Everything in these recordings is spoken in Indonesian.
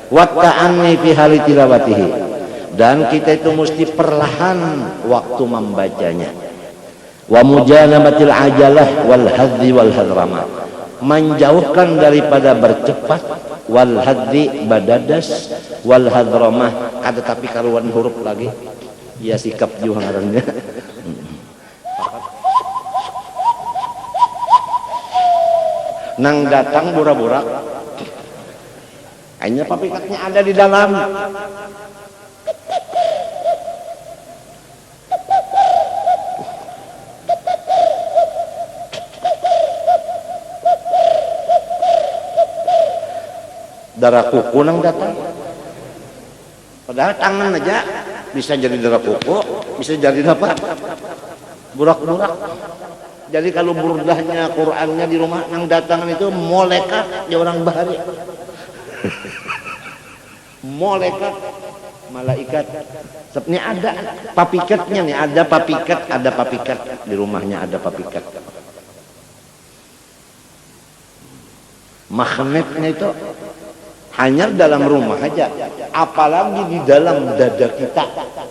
wa ta'anni fi hali tilawatihi, dan kita itu mesti perlahan waktu membacanya. Wa mujanabatil ajalah wal haddi wal hadrama, menjauhkan daripada bercepat, wal haddi badadas, wal hadramah ada tapi karuan huruf lagi ya sikap juga ngarannya. Nang datang burak-burak hanya papikatnya ada di dalam. Darah kuku nang datang, padahal tangan aja bisa jadi darah kuku, bisa jadi apa? Burak-burak. Jadi kalau burdahnya Qur'annya di rumah nang datangan itu malaikat ya orang bahari. Malaikat, malaikat. Ini ada papikatnya nih, ada papikat di rumahnya, ada papikat. Magnetnya itu hanya dalam rumah aja, apalagi di dalam dada kita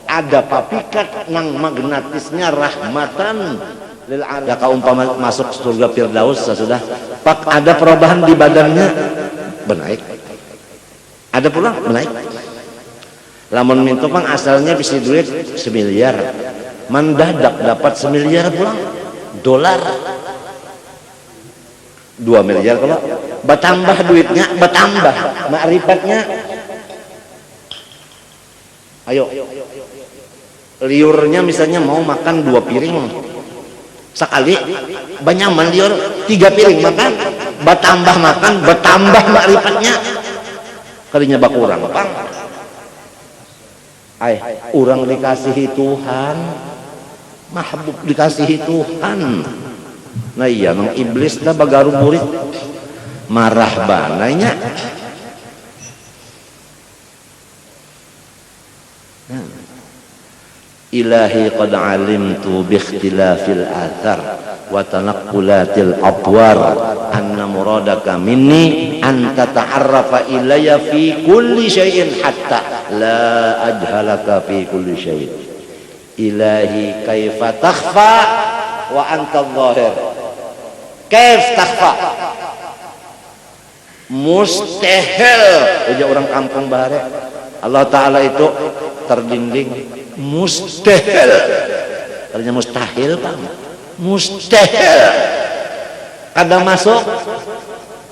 ada papikat nang magnetisnya rahmatan lil alamin. Ya kaumpama masuk surga Firdaus sudah pak ada perubahan di badannya benaik, ada pulang benaik. Lamun mintu pang asalnya bisa duit 1 miliar, mendadak dapat 1 miliar pulang dolar 2 miliar kalau bertambah duitnya, bertambah makrifatnya. Ayo liurnya misalnya mau makan 2 piring sekali, banyak liur 3 piring makan, bertambah makan, bertambah makrifatnya, kalinya bakurang pang. Orang dikasihi Tuhan, mahbub dikasihi Tuhan. Nah iya nang iblis dah bagaru murid marah bananya. Ilahi qad alimtu bi ikhtilafil athar wa tanaqqulatil adwar anna muradaka minni an tata'arrafa ilayya fi kulli syai'in hatta la ajhalaka fi kulli syai'. Ilahi kaifa takhfa wa anta adh-dhahir. Kaif takhfa? Mustahil. Uja orang kampung bahare. Allah Ta'ala itu terdinding. Mustahil. Artinya mustahil Pak. Mustahil. Kada masuk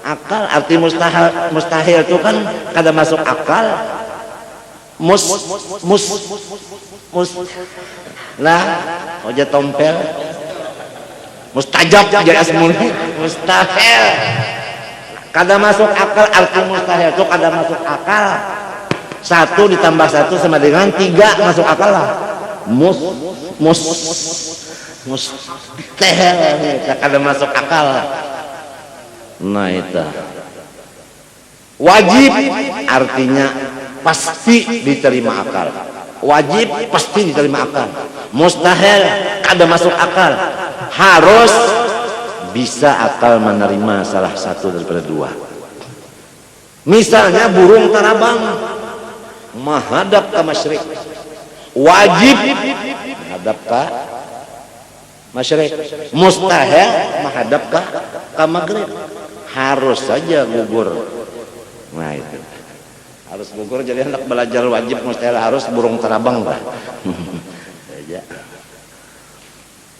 akal. Arti mustahil itu kan kada masuk akal. Mus lah oja tompel. Mustajab jadi asmuni. Mustahil. Kada masuk akal. Arti mustahil itu kada masuk akal. 1 ditambah 1 sama dengan 3 masuk akal lah. Mustahil kada masuk akal. Nah itu wajib artinya pasti diterima akal. Wajib pasti diterima akal. Mustahil kada masuk akal. Harus bisa akal menerima salah satu daripada 2. Misalnya burung tarabang menghadap ke masyrik, wajib menghadap ke masyrik. Mustahil menghadap ke maghrib. Harus saja gugur. Nah itu harus gugur. Jadi anak belajar wajib mustahil harus burung tarabang lah.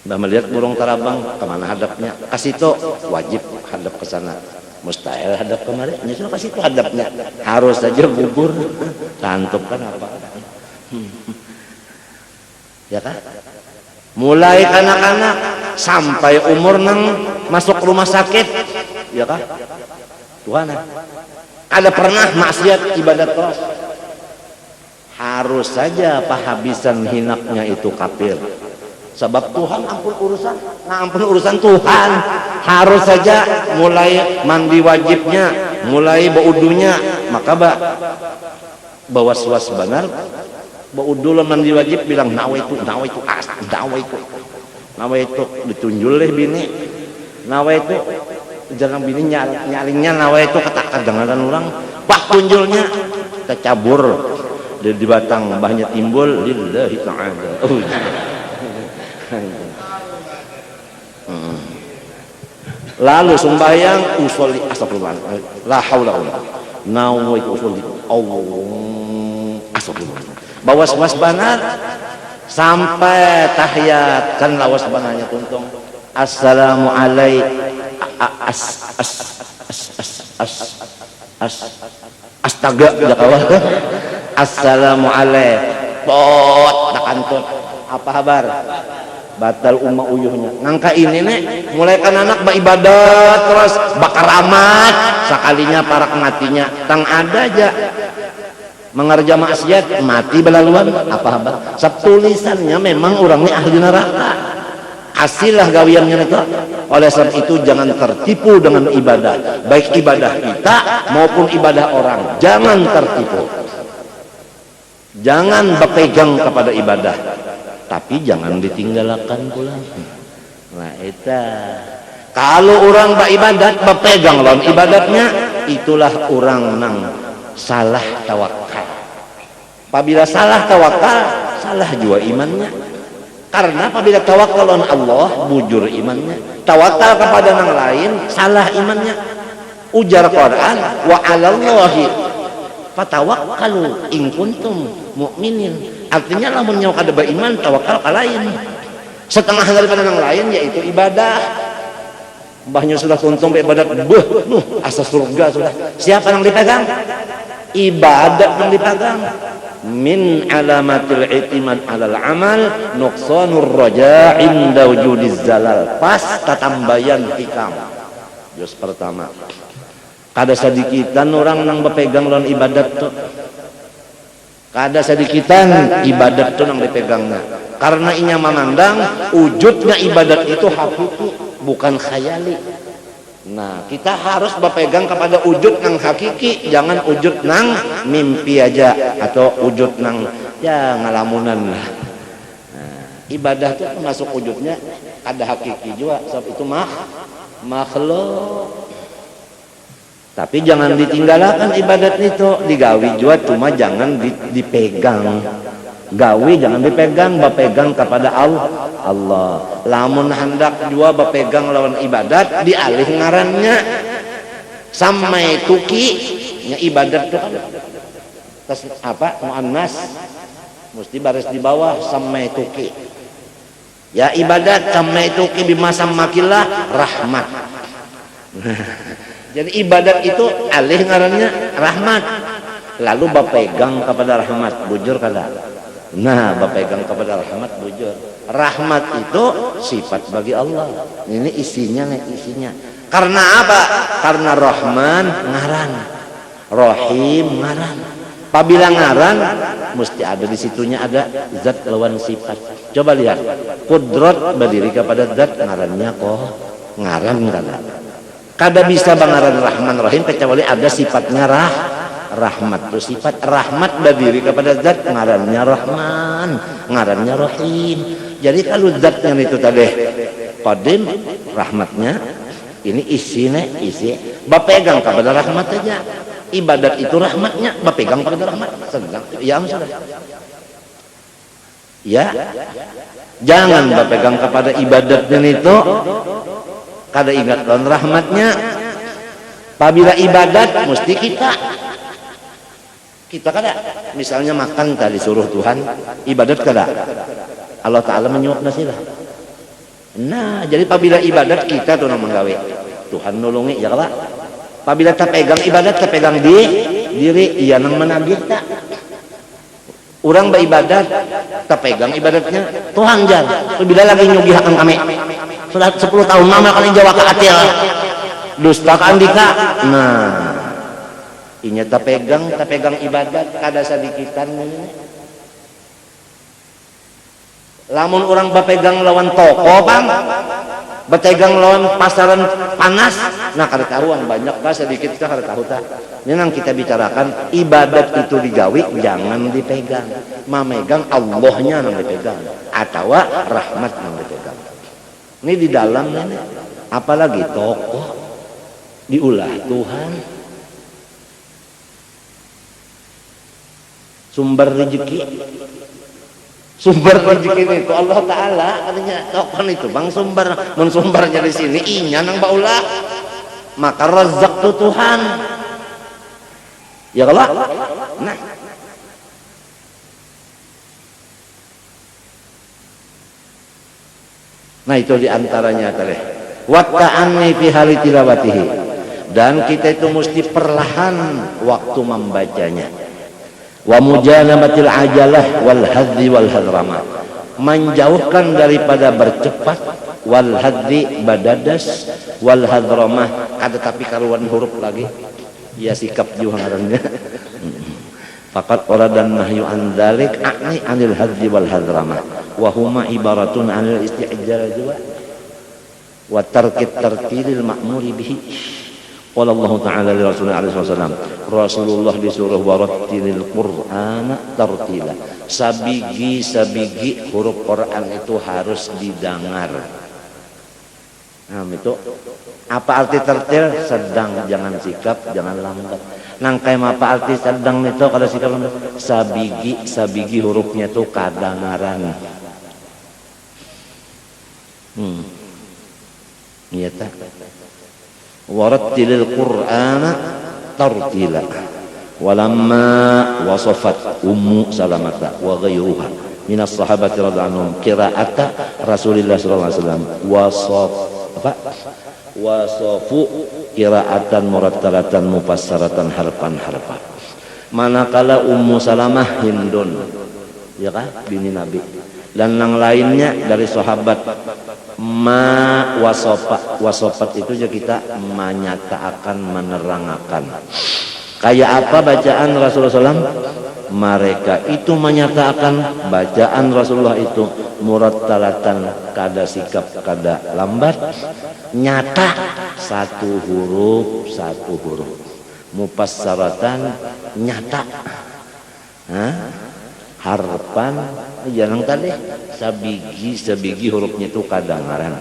Udah melihat burung tarabang kemana hadapnya, kasih itu wajib hadap ke sana. Mustahil hadap kemari, nyusul kasih itu hadapnya. Harus saja gugur. Tantuk kan apa? Ya kan? Mulai anak-anak sampai umur nang masuk rumah sakit, ya kan? Tuhan, ada pernah maksiat ibadat terus? Harus saja pahabisan hinaknya itu kafir. Sebab Tuhan ampun urusan, nah ampun urusan Tuhan. Harus saja mulai mandi wajibnya, mulai baudunya, maka bawa suas benar, baudu mandi wajib bilang nawaitu ditunjul deh bini, nawaitu jangan bini nyaringnya nawaitu kata kadang-kadang orang, pak tunjulnya tercabur di batang mbahnya timbul lillahi ta'ala. Lalu sembahyang usolli astagfirullah la haula wala nawaitu usolli Allah astagfirullah bawas benar sampai tahiyat kan lawas bananya tuntung assalamu astaga jakawal assalamu pot takantun apa kabar batal umma uyuhnya ngangka ini nih mulai kan anak beribadat terus bakar amat sekalinya para matinya tang ada aja mengerja maksiat mati belaluan apa kabar setulisannya memang orangnya ahli neraka asilah gawiannya itu. Oleh sebab itu jangan tertipu dengan ibadah, baik ibadah kita maupun ibadah orang, jangan tertipu, jangan berpegang kepada ibadah, tapi jangan ditinggalkan pula. Nah itu kalau orang beribadat berpegang lawan ibadatnya, itulah orang nang salah tawakal. Apabila salah tawakal, salah juga imannya. Karena apabila tawakal on Allah, bujur imannya. Tawakal kepada yang lain, salah imannya. Ujar Quran, wa 'alallahi fatawakkalu in kuntum mu'minin. Artinya lamun nyawa kada beriman, tawakal ka lain. Setengah daripada yang lain yaitu ibadah. Mbahnya sudah tuntung ibadat, asa surga sudah. Siapa yang dipegang? Ibadat yang dipegang. Min alamatil i'timad alal amal nuqsanur raja inda wujudiz zalal. Pas tatambayan hikam. Juz pertama. Kada sadikitan orang nang berpegang lawan ibadat tuh. Kada sadikitan ibadat tuh nang dipegangnya. Karena inya memandang wujudnya ibadat itu hakiki, bukan khayali. Nah, kita harus berpegang kepada wujud nang hakiki, jangan wujud nang mimpi aja atau wujud nang ya ngalamunan lah. Nah, ibadah itu masuk wujudnya ada hakiki juga, sebab itu makhluk. Tapi jangan ditinggalkan ibadat itu, digawi juga cuma jangan dipegang. Gawi jangan dipegang, berpegang kepada Allah. Lamun hendak jua berpegang lawan ibadat, dialih ngarannya samai tuki nya ibadat itu kan terus apa muannas mesti baris di bawah samai tuki ya ibadat samai tuki bimasa makilah rahmat. Jadi ibadat itu alih ngarannya rahmat, lalu berpegang kepada rahmat, bujur kada. Nah, berpegang kepada rahmat bujur. Rahmat itu sifat bagi Allah. Ini isinya nih, isinya. Karena apa? Karena Rahman ngaran, Rahim ngaran. Apabila ngaran, mesti ada di situnya ada zat lawan sifat. Coba lihat, Qudrat berdiri kepada zat ngarannya kok ngaran kada. Kada bisa bangaran Rahman Rahim kecuali ada sifatnya rahmat itu sifat rahmat berdiri kepada zat ngarannya Rahman, ngarannya Rahim. Jadi kalau zatnya itu tadi qadim rahmatnya, ini isinya isi berpegang kepada rahmat saja. Ibadat itu rahmatnya berpegang kepada rahmat. Sedang ya sudah. Ya. Jangan berpegang kepada ibadatnya itu kada ingat dan rahmatnya. Apabila ibadat mesti kita kada misalnya makan tadi suruh Tuhan ibadat kada Allah Ta'ala menyuap nasilah. Nah jadi apabila ibadat kita tuh menggawe Tuhan nolongi ya kada. Apabila terpegang ibadat terpegang di diri iya nang menagih tak orang beribadat terpegang ibadatnya Tuhan jan apabila lagi nyugih akan kami sudah 10 tahun lama kali Jawa ke atil dusta ka andika. Nah inya terpegang ibadat kada sadikitan. Lamun orang berpegang lawan toko bang, berpegang lawan pasaran panas, nah kada tahuan banyak bah sedikit kita kada tahu tak. Ini yang kita bicarakan ibadat itu digawi jangan dipegang, memegang Allahnya yang dipegang atau rahmat yang dipegang. Ini di dalamnya nih, apalagi toko diulah Tuhan. sumber rezeki. Sumber rezeki itu Allah Ta'ala katanya tokoh itu bang sumber, mensumbernya di sini inya nang baulah, maka rezek tuh Tuhan ya kalau nah itu diantaranya tadi wa ta'anni fi hali tilawatihi, dan kita itu mesti perlahan waktu membacanya. Wa mujanabatil ajalah wal haddi wal hadrama, menjauhkan daripada bercepat, wal haddi badadas, wal hadramah ada tapi karuan huruf lagi ya sikap juga ngarannya. Faqat dan nahyu an dzalik a'ni anil haddi wal hadramah wa huma ibaratun anil isti'jal juga wa tarkit tartilil ma'muri bihi. Qala Allah Ta'ala li Rasulullah SAW, Rasulullah disuruh warattilil Qur'ana tartila, sabigi huruf Quran itu harus didengar. Nah itu apa arti tertil? Sedang, jangan sikap, jangan lambat. Nangkai apa arti sedang itu kalau sikap lambat? Sabigi hurufnya itu kadangaran. Iya tak? Warattilil Qur'ana tartila. Walamma wasafat Ummu Salamata wa ghayruha minas sahabati radhiyallahu anhum qira'ata Rasulillah sallallahu alaihi wasallam wasafu qira'atan murattalatan mufassaratan harfan. Manakala Ummu Salamah Hindun ya kan bini Nabi dan yang lainnya dari sahabat wasofat itu juga kita menyatakan menerangkan kayak apa bacaan Rasulullah SAW. Mereka itu menyatakan bacaan Rasulullah itu murattalatan kada sikap kada lambat, nyata satu huruf mufassaratan nyata harfan jangan tadi sabigi hurufnya itu kadangaran.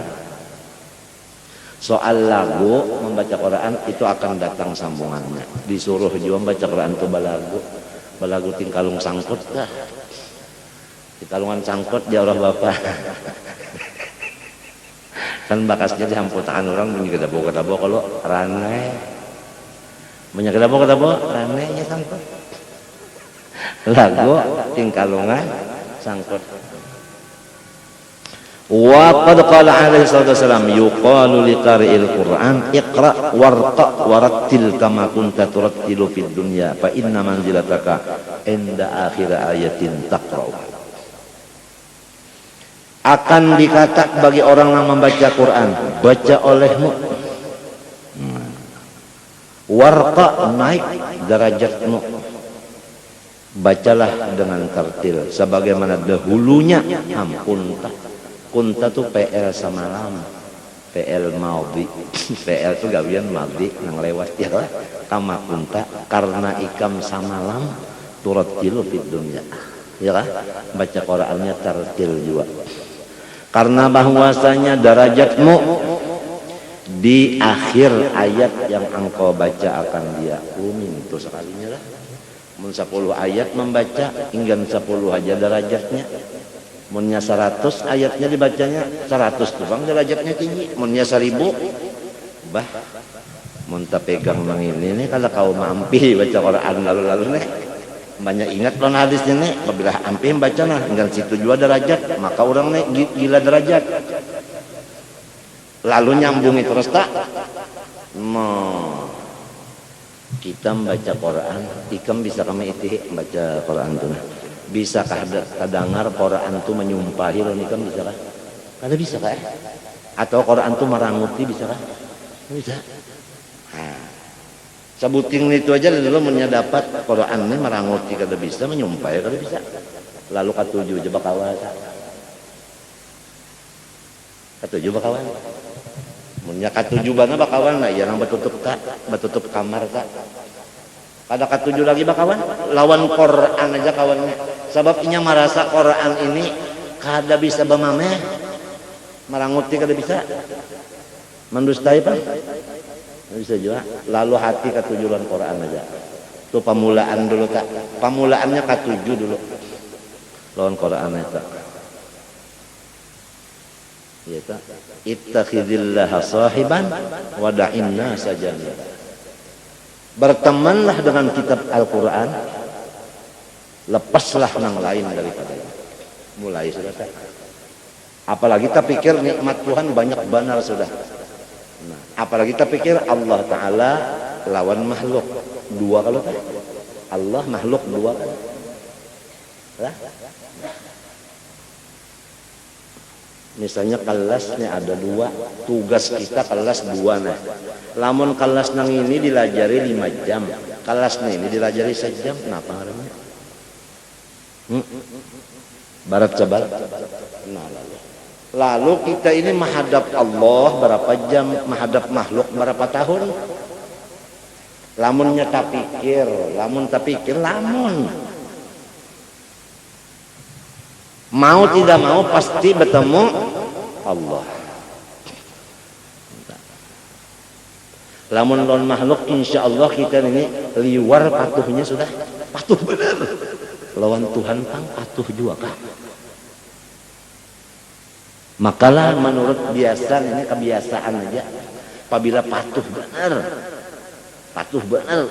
Soal lagu membaca Quran itu akan datang sambungannya. Disuruh juga membaca Quran itu balagu tingkalung sangkut dah. Tingkalungan sangkut dia orang bapak. Kan bakasnya dihamputaan orang menyegedabo kalau rane. Menyegedabo rane nya sangkut. Lagu tingkalungan sangkut. Wa qad qala alaihi salatu wasalam yuqalu liqari'il Qur'an iqra warqa warattil kama kunta turattilu fid dunya fa inna manzilataka inda akhir ayatin taqra. Akan dikata bagi orang yang membaca Quran, baca olehmu. Warqa naik derajatmu. Bacalah dengan tartil sebagaimana dahulunya kunta tuh PL samalam, PL maudi. PL tuh gawian maudi yang lewat ya lah. Kama kunta karena ikam samalam turattilu fid dunya. Ya lah, baca Qur'annya tartil juga. Karena bahwasanya derajatmu di akhir ayat yang engkau baca akan dia itu sekalinya lah. Mun 10 ayat membaca hingga 10 aja derajatnya. Munnya 100 ayatnya dibacanya 100 tuh bang derajatnya tinggi. Munnya 1000 bah mun ta pegang mang ini kalau kau mampi baca Quran lalu nih banyak ingat lon hadisnya nih apabila ampi baca nah hingga situ juga derajat maka orang nih gila derajat lalu nyambungi terus tak kita membaca Quran ikam bisa kami itih baca Quran tuh bisakah kadangar Quran itu menyumpahi lo nikam bisakah? Kada bisa kah? Atau Quran itu meranguti bisakah? Bisa. Nah, sebuting itu aja dulu mendapat Quran ini meranguti kada bisa menyumpahi kada bisa. Lalu katujuh coba kawan. Katujuh bakawan. Munya katujuh bana bakawan lah yang batutup tak, batutup kamar tak. Kada katujuh lagi bakawan lawan Quran aja kawannya. Sebabnya merasa Quran ini kada bisa bamameh, meranguti kada bisa, mendustai pak, kada bisa juga. Lalu hati ketujuan Quran aja, Tuh pamulaan dulu tak. Pamulaannya ke-7 dulu. Lawan Quran eta. Ieu tah. Ittakhidzillaha sahiban wa da'in nasa jami'an. Bertemanlah dengan kitab Al-Qur'an. Lepaslah nang lain daripada itu. Mulai sudah tak. Apalagi kita pikir nikmat Tuhan banyak benar sudah. Nah, apalagi kita pikir Allah Ta'ala lawan makhluk. Dua kalau tak. Allah makhluk dua kan. Lah. Misalnya kelasnya ada 2, tugas kita kelas 2 nah. Lamun kelas nang ini dilajari 5 jam, kelasnya ini dilajari 1 jam, kenapa ngaranna? Barat cabal. Nah, lalu kita ini menghadap Allah berapa jam, menghadap makhluk berapa tahun? Lamunnya tak pikir, lamun mau tidak mau pasti bertemu Allah. Lamun lawan makhluk insya Allah kita ini liwar patuhnya sudah patuh benar. Lawan Tuhan pang patuh juga kah? Makalah menurut biasa ini kebiasaan aja. Apabila patuh benar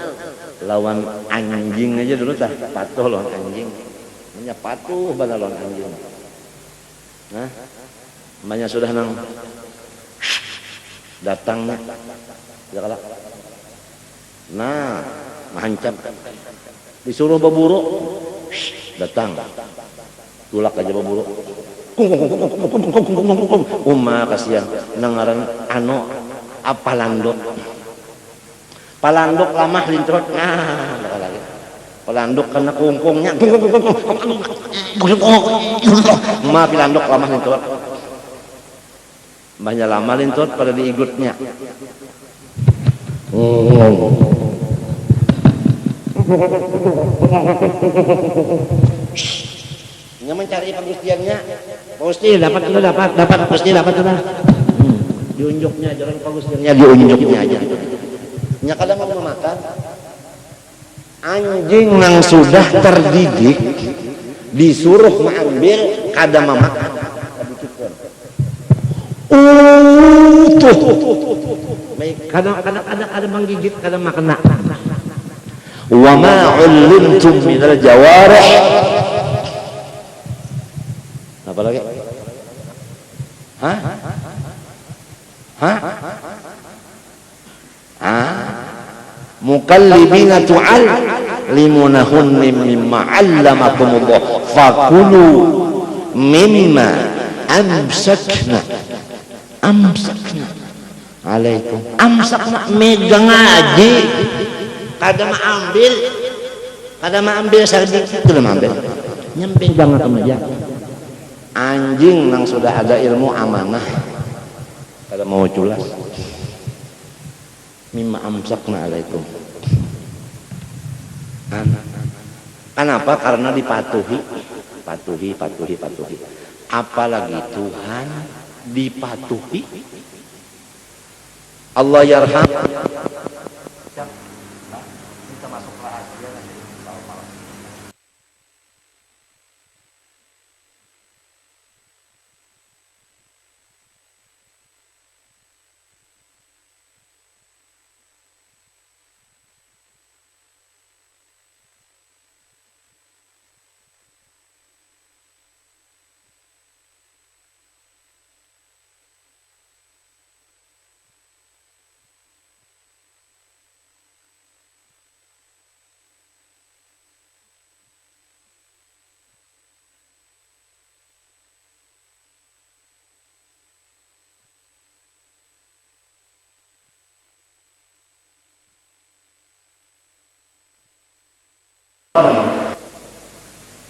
lawan anjing aja dulu tah patuh lawan anjing. Namanya patuh benar lawan anjing. Nah, namanya sudah nang datangnya ya. Nah, mahancap disuruh berburu datang tulak aja berburu kasihan nangaran palandok lamah lintrot lagi palandok karena kungkungnya pilandok lamah lintrot banyak lama lintrot pada diigutnya mencari pagustiannya Gusti dapat Gusti dapat sudah diunjuknya jalan pagustiannya diunjuknya aja nya kadang mau makan anjing yang sudah terdidik disuruh mengambil kadang memakan kadang ada menggigit kadang makan wa ma 'ullimtum minal jawarih apa lagi? Mukallibina tu'allimunahunni mimma 'allamakumullah fakulu mimma amsakna alaikum amsakna megang aja kada ambil sedikit belum ambil nyemping banget aja anjing yang sudah ada ilmu amanah kada mau culas mimma amsakna alaikum. Kenapa? Karena dipatuhi apalagi Tuhan dipatuhi Allah yarham kita masuk rahasia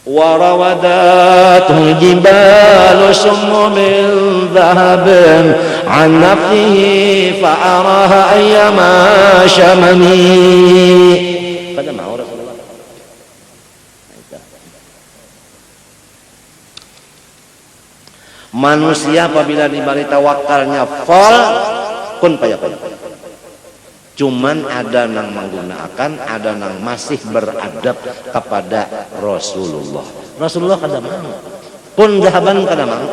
وراودته الجبال شم من ذهب عن نفسه فأراها أيما شمني kada mau Rasulullah. Manusia apabila diberi tawakalnya fal kun payah Cuman ada yang menggunakan, ada yang masih beradab kepada Rasulullah. Rasulullah kada mau. Pun dahaban kada mau.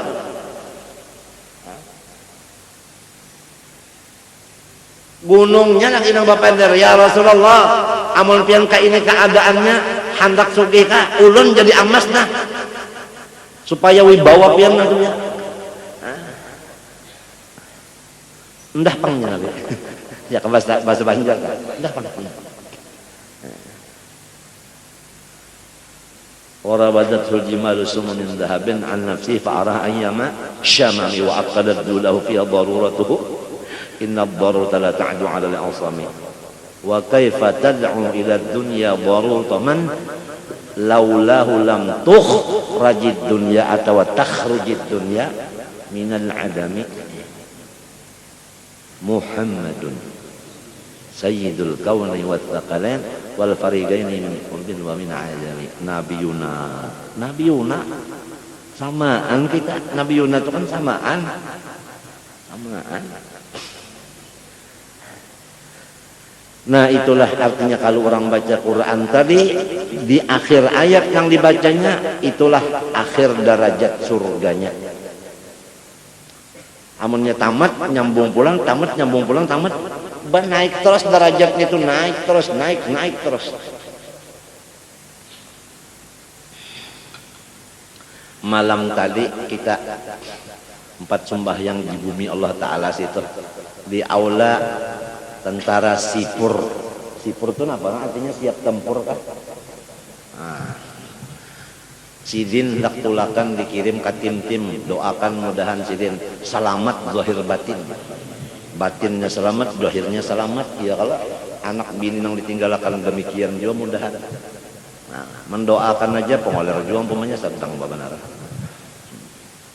Gunungnya lagi nang bapender, ya Rasulullah, amun pian ka ini keadaannya hendak sugih ka, ulun jadi amas nah. Supaya wibawa pian nah tuh ya. Endah pangnya Nabi. Ya ke bahasa Banjar. Endah pang. Warabadathu al-jimalu sumunin dhahabin an nafsihi fa'araha ayyama syamami wa aqadat lahu fiha daruratuhu inna ad-darurata la ta'du 'ala al-'asami wa kaifa tad'u ila ad-dunya daruratan laulahu lam tukhrajid dunya atau takhrujid dunya minal 'adami Muhammadun Sayyidul Kauni wa Thaqalain wal fariqaini min qurbin wa min ajami. Nabiyuna samaan kita. Nabiyuna itu kan samaan. Nah itulah artinya kalau orang baca Quran tadi di akhir ayat yang dibacanya itulah akhir derajat surganya. Amunnya tamat nyambung pulang, tamat nyambung pulang, tamat naik terus derajatnya itu naik terus. Malam tadi kita 4 sembahyang di bumi Allah Ta'ala situ di aula tentara sipur itu apa artinya siap tempur kan. Sidin hendak tulakan dikirim ke tim doakan mudahan Sidin selamat zahir batinnya selamat zahirnya selamat ya kalau anak bini yang ditinggalkan demikian juga mudahan. Nah, mendoakan aja pengoler juang pemanya sedang babanara.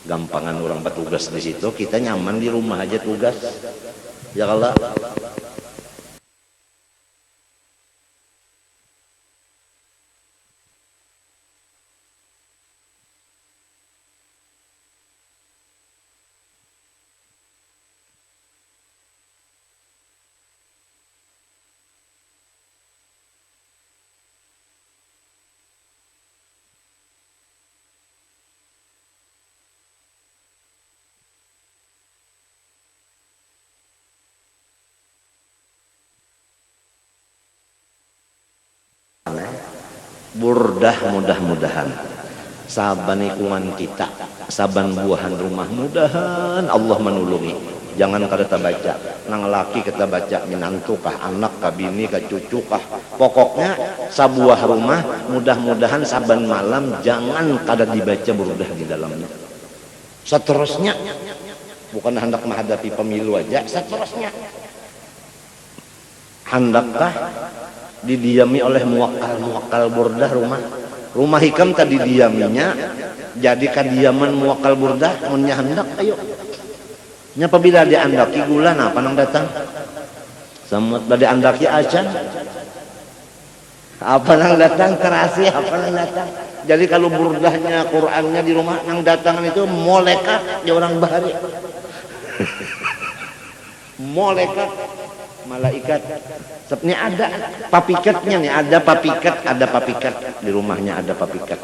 Gampangan orang petugas di situ, kita nyaman di rumah aja tugas. Ya kalau burdah mudah-mudahan saban lingkungan kita saban buahan rumah mudahan Allah menulungi. Jangan kada baca nang laki kita baca minantu kah anak kah bini kah cucu kah pokoknya sabuah rumah mudah-mudahan saban malam jangan kada dibaca burdah di dalamnya. Seterusnya bukan hendak menghadapi pemilu aja, seterusnya hendakkah didiami oleh muwakkal burdah rumah hikam tadi diaminya jadi kadiaman muwakkal burdah munnya hendak ayo nya apabila diandaki gulan apa nang datang samut bade andaki acan apa nang datang kerasi apa nang datang. Jadi kalau burdahnya Qur'annya di rumah nang datangan itu malaikat ya orang bahari malaikat sebenarnya ada papikatnya nih, ada papikat di rumahnya, ada papikat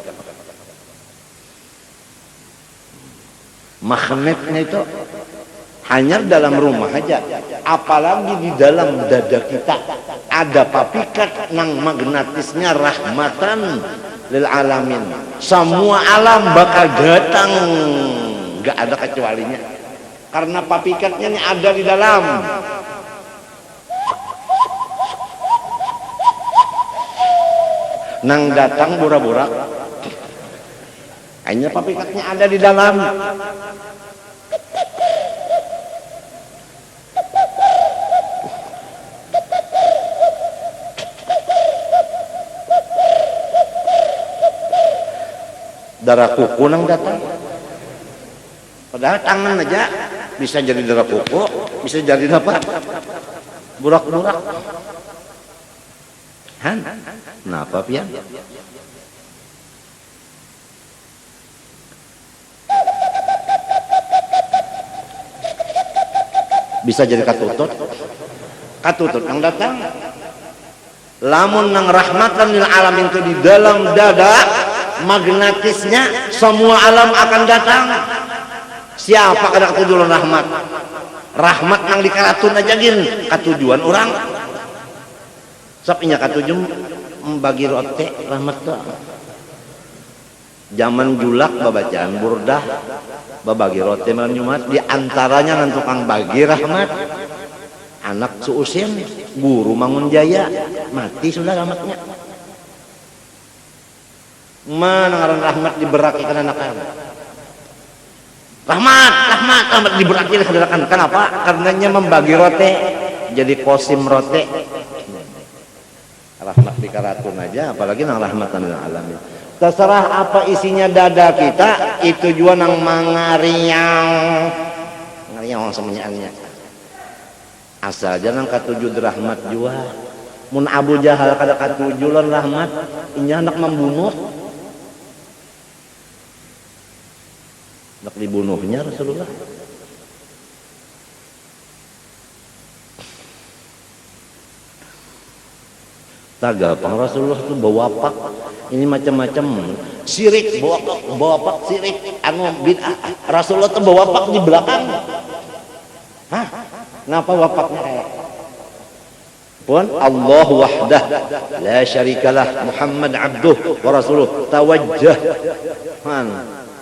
magnetnya itu hanya dalam rumah aja, apalagi di dalam dada kita ada papikat nang magnetisnya rahmatan lil alamin, semua alam bakal datang gak ada kecualinya karena papikatnya ini ada di dalam. Nang datang burak-burak hanya papikatnya ada di dalam. Darah kuku nang datang padahal tangan aja bisa jadi darah kuku, bisa jadi apa burak-burak. Kenapa pian? Bisa jadi katutut. katutut nang datang. Lamun nang rahmatan lil alamin itu di dalam dada magnetisnya semua alam akan datang. Siapa kada ketujuan rahmat? Rahmat nang dikaratun aja gin katujuan orang. Sapinya katujuan membagi rote rahmat tuh. Zaman julak babacaan burdah babagi rote malam Jumat di antaranya ngan tukang bagi rahmat. Anak seusin guru Mangun Jaya mati sudah rahmatnya. Mana ngaran rahmat diberakikan anak-anak. Rahmat diberaki kan. Kenapa? Karenanya membagi rote jadi kosim rote. Rahmat dikaratun aja, apalagi nang rahmatan lil alamin. Terserah apa isinya dada kita, itu juga nang mangariang. Ngariang semuanya. Asal aja nang katujuh rahmat juga. Mun Abu Jahal kada katujuh lan rahmat, inya anak membunuh. Nak dibunuhnya Rasulullah. Tagapang Rasulullah itu bawa pak. Ini macam-macam sirik, bawa pak sirik, anu bid'ah. Rasulullah itu bawa pak di belakang. Hah? Kenapa wapaknya kayak? Pun Allah wahdah la syarikalah Muhammad abduh wa rasuluh tawajjah. Man,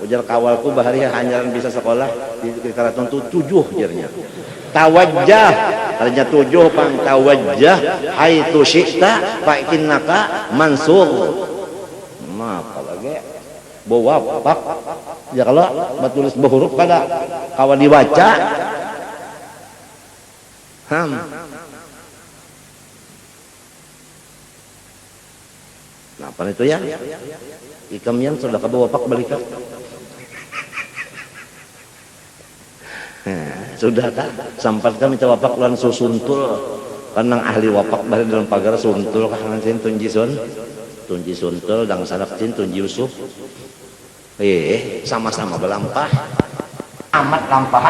ujar kawalku bahari hanyaran bisa sekolah di karaton 7 jernya. Tawajjah, artinya 7 pang tawajjah haitsu syi'ta fa innaka mansur. Apa lagi? Bawa pak. Ya kalau batulis bahuruf kada kawan dibaca. Nah, apa itu ya? Ikam yang sudah kebawa pak balikan. Sudah tak sampai kami coba wapak lan susuntul kanang ahli wapak bari dalam pagar suntul kanang sin tunji suntul dang sanak sin tunji Yusuf. Sama-sama belampah. Amat lampah.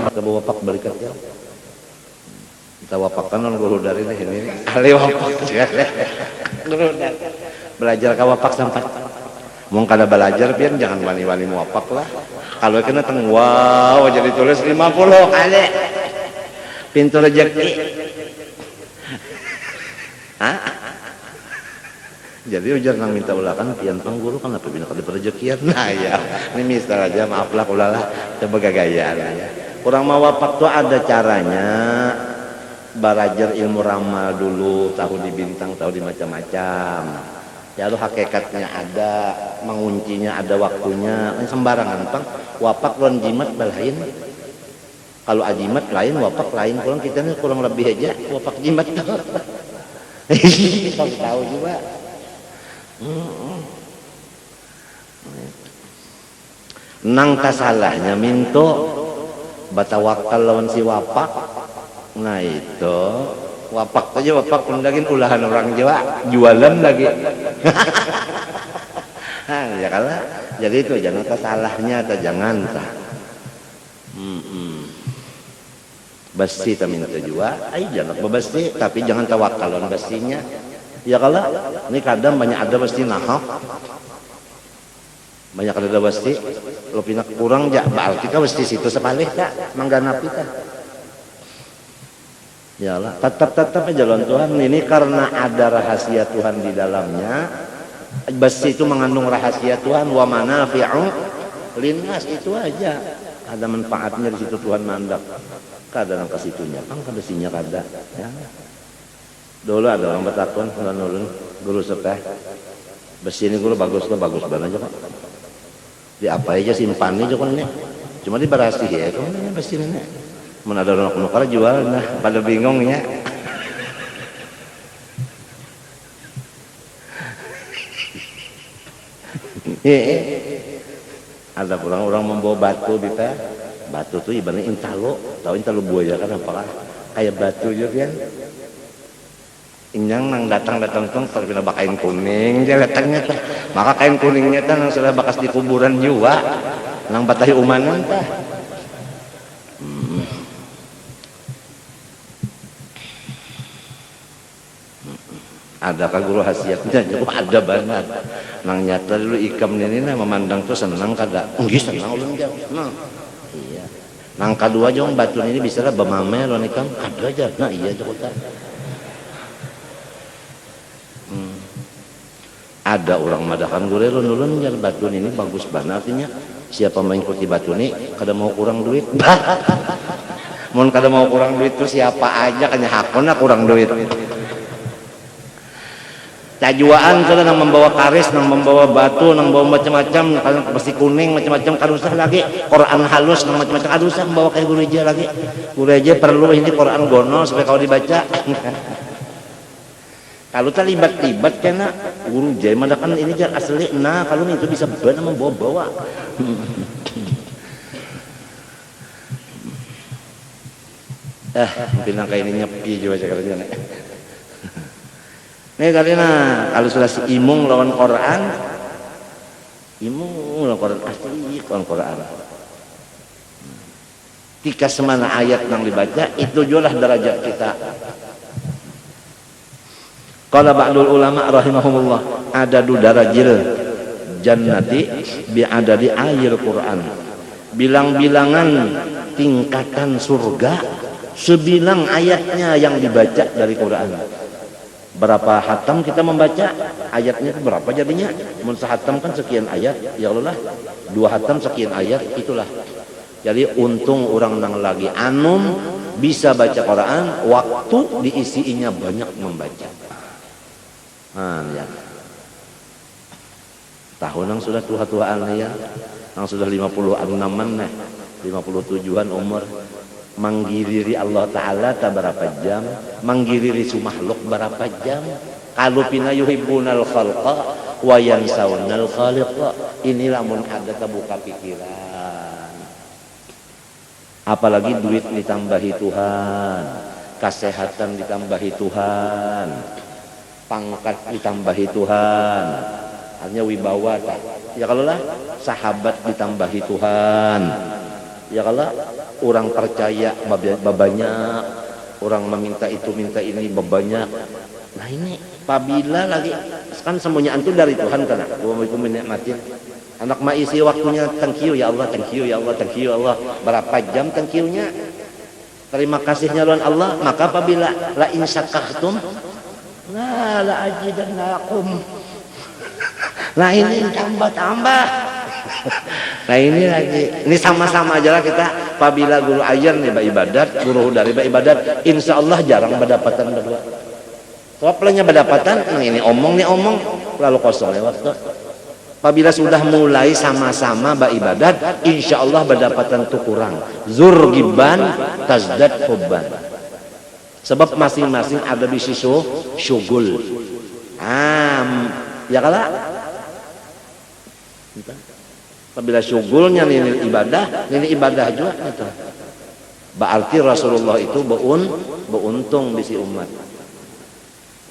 Ke bawa pak balikan ya. Kita wapakan non guru dari ini ahli wapak. Guru dari belajar ka wapak sampai mau kada belajar pian jangan wani-wani wapak lah. Kalau kena teng wow jadi tulis 50 kali. Pintu rezeki. Jadi ujar nang minta ulakan pian pang guru kan apa bina kada rezekian. Nah ya, ini misal aja maaf lah ulah coba gagayaan ya. Kurang mau wapak tuh ada caranya. Belajar ilmu ramal dulu, tahu di bintang, tahu di macam-macam. Ya lu hakikatnya ada, menguncinya ada waktunya. Sembarangan pang wapak lawan jimat balain. Kalau ajimat lain, wapak lain. Kurang kita nih kurang lebih aja wapak jimat. Tahu juga. nang tasalahnya minto batawakal lawan si wapak. Nah itu wapak aja, wapak undangin ulahan orang Jawa jualan lagi. Nah, ya kalah. Jadi itu jangan tasalahnya atau jangan tah. Besi tak minta juga, jangan besi, tapi jangan tawakalon besinya. Ya kalau ini kadang banyak ada besi nahak, banyak ada besi, lo pindah kurang jak, berarti kan besi situ sepalih tak, mangganapi tak. Ya lah, tetap aja jalan Tuhan ini karena ada rahasia Tuhan di dalamnya. Besi itu mengandung rahasia Tuhan, wa manafi'u linnas, itu aja. Ada manfaatnya di situ Tuhan mandap. Kada nang kasitunya, kan besinya kada. Ya. Dulu ada orang bertakon, ulun guru sepeh. Besi ini guru bagus banget aja kok. Di apa aja simpan aja kan nih. Cuma di barasi ya, kan ini besi ini. Mun ada orang nukar jual, nah pada bingungnya. Ada pulang orang membawa batu gitu. Batu tuh ibaratnya intalo, tahu intalo buaya kan apakah kayak batu juga kan. Inyang nang datang tuh tapi na kain kuning dia datangnya tah. Maka kain kuningnya tah nang sudah bakas di kuburan juga. Nang batahi umanan tah. Adakah guru khasiatnya? Cukup ada banget. Nang nyata dulu ikam ini nah memandang tuh senang kada. Nggih senang ulun jauh. Senang. Iya. Nang kadua jong batu ini bisa lah bemamer lawan ikam ada aja. Nah iya cukup tak. Ada orang madakan gure ulun jar batu ini bagus banget artinya siapa mengikuti batu ini kada mau kurang duit. Mun kada mau kurang duit tuh siapa aja kanya hakona kurang duit. Tajuaan sudah nang membawa karis, nang membawa batu, nang membawa macam-macam, pasti kuning macam-macam, kada usah lagi Quran halus, nang macam-macam, kada usah membawa kayak guru aja lagi. Guru aja perlu ini Quran gono supaya kau dibaca. Kalau terlibat-libat kena guru aja, mana kan ini jar asli, nah kalau itu bisa benar membawa-bawa. Mungkin angka ini nyepi juga caranya. Nih karena kalau sudah si imung lawan Quran, asli lawan Quran. Tika semana ayat yang dibaca itu jualah derajat kita. Qala ba'dul ulama rahimahumullah adadu darajil jannati bi'adadi ayil Quran. Bilang-bilangan tingkatan surga sebilang ayatnya yang dibaca dari Quran. Berapa hatam kita membaca ayatnya itu berapa jadinya? Mun sehatam kan sekian ayat, ya Allah 2 hatam sekian ayat itulah. Jadi untung orang nang lagi anum bisa baca Quran waktu diisinya banyak membaca. Ya. Tahun yang sudah tua-tuaan ya, yang sudah 56-an 57-an umur. Menggiriri Allah Ta'ala tak berapa jam, menggiriri makhluk berapa jam. Kalau pina yuhibbunal khalqa wa yansawnal khaliqa. Inilah mun ada terbuka pikiran. Apalagi duit ditambahi Tuhan, kesehatan ditambahi Tuhan, pangkat ditambahi Tuhan, artinya wibawa tak. Ya kalau lah sahabat ditambahi Tuhan. Ya kalau orang percaya banyak, orang meminta itu minta ini banyak. Nah ini apabila lagi kan semuanya itu dari Tuhan kan. Wa menikmati. Anak ma isi waktunya thank you ya Allah, thank you ya Allah, thank you ya Allah. Berapa jam thank you-nya? Terima kasihnya lawan Allah, maka apabila la in syakartum la ajidannakum. Nah ini tambah. Nah ini lagi, ini sama-sama aja lah kita. Apabila guru ajar nih ibadat, guru dari ibadat, insya Allah jarang berdapatan berdua. Soalnya berdapatan, nah ini omong lalu kosong ya waktu. Apabila sudah mulai sama-sama ibadat, insya Allah berdapatan tuh kurang. Zurgiban tazdad hubban. Sebab masing-masing ada bisi syugul. Ya kalah. Apabila syugulnya nilai ibadah juga itu. Berarti Rasulullah itu beuntung bisi umat.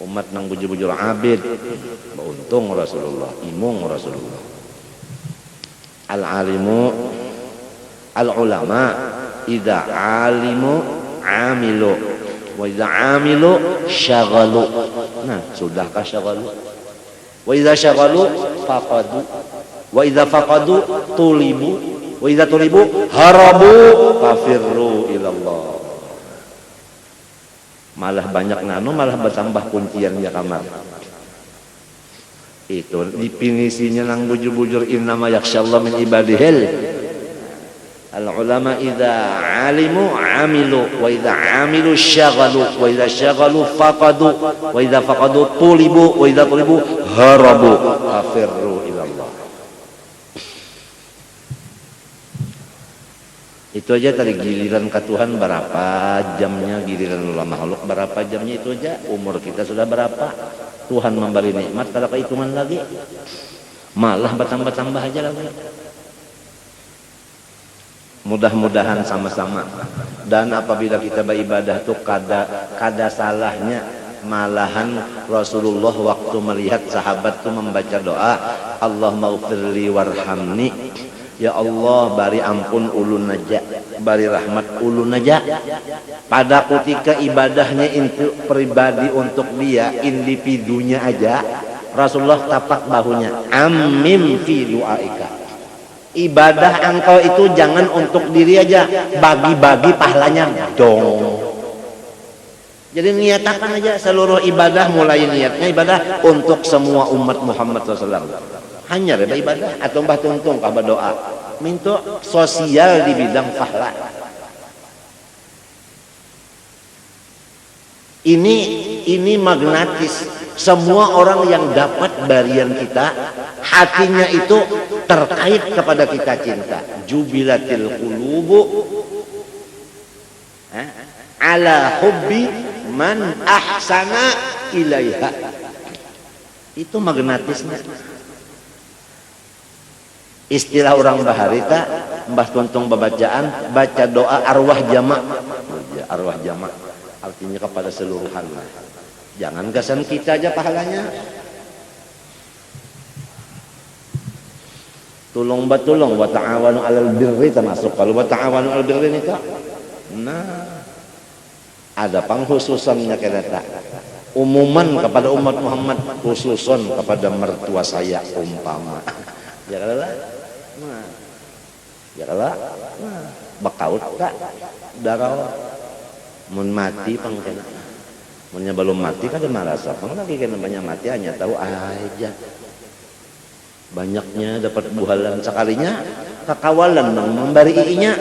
Umat nang bujur-bujur abid, beuntung Rasulullah, imung Rasulullah. Al-alimu al-ulama idza alimu amilu wa idza amilu syaghalu. Nah, sudahkah syaghalu? Wa idza syaghalu faqadu wa idza faqadu tulibu wa idza tulibu harabu fafirru ilallah. Malah banyak nano, malah bertambah kunciannya kamar. Itu definisinya nang bujur-bujur innama yakhsyallahu min ibadihil al-ulama idza alimu amilu wa idza amilu syaghalu wa idza syaghalu faqadu wa idza faqadu tulibu wa idza tulibu harabu afirru ilallah. Itu aja tadi giliran ke Tuhan berapa jamnya, giliran ulama makhluk berapa jamnya, itu aja. Umur kita sudah berapa, Tuhan memberi nikmat kalau kehitungan lagi, malah bertambah-tambah aja lagi. Mudah-mudahan sama-sama. Dan apabila kita beribadah tuh kada salahnya, malahan Rasulullah waktu melihat sahabat tuh membaca doa Allahumma ghfirli warhamni, ya Allah bari ampun ulun aja, bari rahmat ulun aja. Pada ketika ibadahnya itu pribadi untuk dia, individunya aja, Rasulullah tapak bahunya, amin fi du'aika. Ibadah engkau itu jangan untuk diri aja, bagi-bagi pahalanya dong. Jadi niatakan aja seluruh ibadah, mulai niatnya ibadah untuk semua umat Muhammad SAW. Hanya ada ibadah atau mbah tuntung kabar doa minta sosial di bidang pahala. Ini magnetis. Semua orang yang dapat barian kita, hatinya itu terkait kepada kita cinta. Jubilatil qulubu ala hubbi man ahsana ilaiha. Itu magnetisnya. Istilah orang baharita, mbah tuntung babacaan, baca doa arwah jamak. Arwah jamak artinya kepada seluruhan. Jangan kesan kita aja pahalanya. Tulung batulung wa ta'awanu 'alal birri termasuk. Kalau wa ta'awanu 'alal birri ini tak. Nah, ada pengkhususannya kata. Umuman kepada umat Muhammad, khususon kepada mertua saya umpama. Ya kalah. Nah. Ya kalah. Nah, bakaut tak darah mun mati pangkena. Munnya belum mati kan merasa pang lagi kan banyak mati hanya tahu aja. Banyaknya dapat buhalan sekalinya kakawalan nang memberi iinya.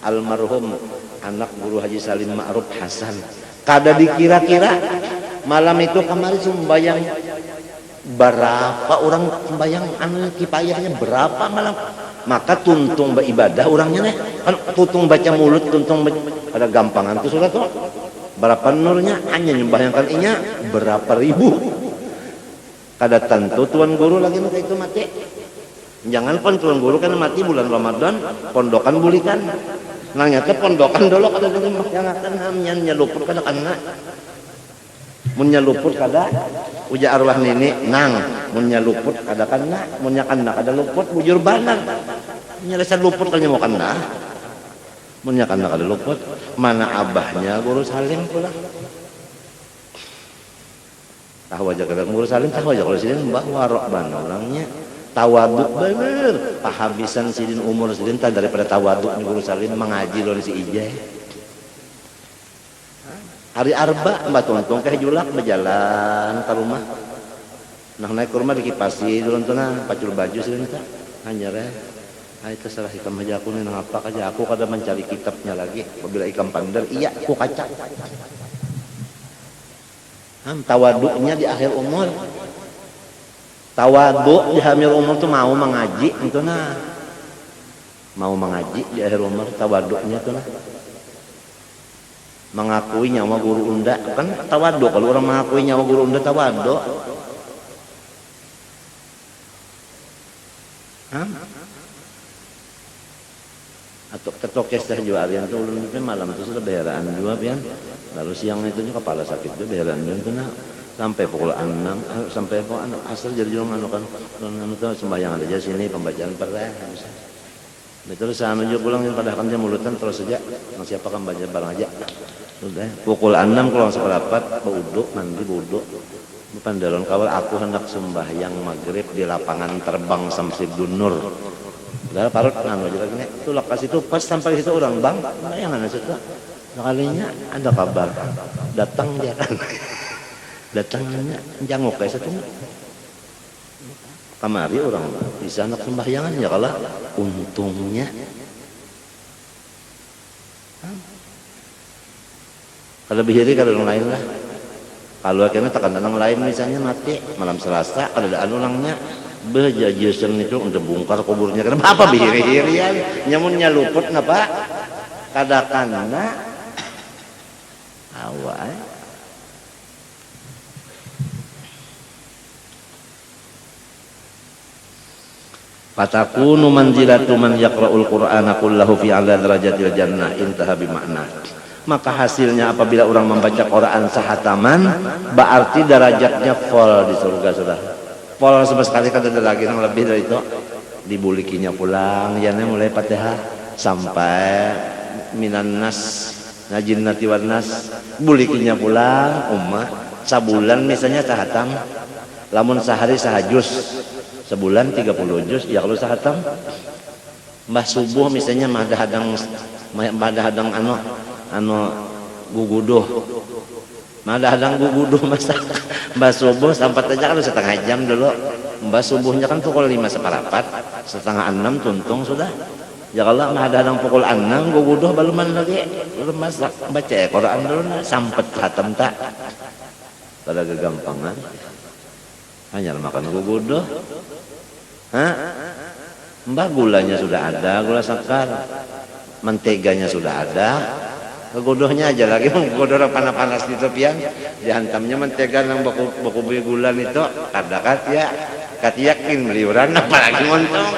Almarhum anak guru Haji Salim Ma'ruf Hasan. Kada dikira-kira malam itu kemarin sembayang berapa orang sembayang anu kipayahnya berapa malam. Maka tuntung beribadah orangnya nih kan tuntung baca mulut tuntung pada gampangan tuh sudah tuh berapa nurnya hanya nyembayangkan inya berapa ribu. Kada tentu tuan guru lagi maka itu mati. Jangan pun tuan guru kan mati bulan Ramadan pondokan bulikan. Nanya ke pondokan dulu kada yang akan hamnya nyeluput kada kena. Mun nyeluput kada uja arwah nenek nang mun nyeluput kada kena, mun nyakana kada luput bujur banang. Nyelesan luput kan mau kena. Mun nyakana kada luput, mana abahnya guru Salim pula. Tahu aja kada guru Salim tahu aja kalau sidin mbah warok ban orangnya. Tawaduk bener, pahabisan sidin umur sidin tak daripada tawaduk guru Salim mengaji lawan si Ijai. Hari Arba mbak tuntung kayak julak berjalan ke rumah. Nah naik ke rumah dikipasi dulu tuh nah pacul baju sidin tak hanya reh. Ay terserah ikam aja aku nih ngapa aja aku kada mencari kitabnya lagi. Apabila ikam pandar iya aku kaca. Tawaduknya di akhir umur. Tawaduk di akhir umur tuh mau mengaji itu nah. Mau mengaji di akhir umur tawaduknya tuh nah. Mengakui nyawa guru unda kan tawaduk. Kalau orang mengakui nyawa guru unda tawaduk. Hah? Atau ketokes teh juga alian tuh ulun teh malam itu sudah beheraan juga pian. Lalu siang itu juga kepala sakit tuh beheraan juga tuh sampai pukul 6 sampai pukul asal jadi jual anu kan anu tuh sembahyang aja sini pembacaan perang. Terus saya menuju pulang pada kan dia mulutan terus saja siapa kan baca barang aja. Udah pukul 6 kurang seperempat wudhu mandi wudhu pandaron kawal aku hendak sembahyang maghrib di lapangan terbang Samsudin Nur. Udah parut nganu aja lagi itu lokasi itu pas sampai situ orang bang yang mana situ kalinya ada kabar datang dia kan datangnya jangok kayak situ kamari orang bisa anak sembahyangan ya kalau untungnya kalau bihiri kalau orang lain lah kalau akhirnya tekan orang lain misalnya mati malam Selasa kalau ada ulangnya bejajasan itu untuk bongkar kuburnya kenapa apa bihiri-hirian nyamunnya luput napa kadakanna awal fatakunu manzilatu man yaqra'ul qur'ana kullahu fi a'la darajatil jannah intaha bi makna maka hasilnya apabila orang membaca Quran sahataman berarti derajatnya full di surga sudah full sama sekali kan ada lagi yang lebih dari itu dibulikinya pulang ya mulai Fatihah sampai minan nas najinnati wan nas bulikinya pulang sabulan misalnya sahatam lamun sehari sahajus sebulan 30 juz ya kalau sahatam mbah subuh misalnya madahadang anu guguduh madahadang guguduh masa mbah subuh sampai aja kalau setengah jam dulu mbah subuhnya kan pukul 5 seperempat setengah 6 tuntung sudah ya kalau madahadang pukul 6 guguduh baluman lagi belum masak baca Quran dulu sampai khatam tak pada kegampangan hanya makan guguduh mbah gulanya sudah ada gula sekar menteganya sudah ada kegodohnya aja lagi menggodoh orang panas-panas di tepian dihantamnya mentega yang baku gulan itu kada yakin beliuran apalagi montong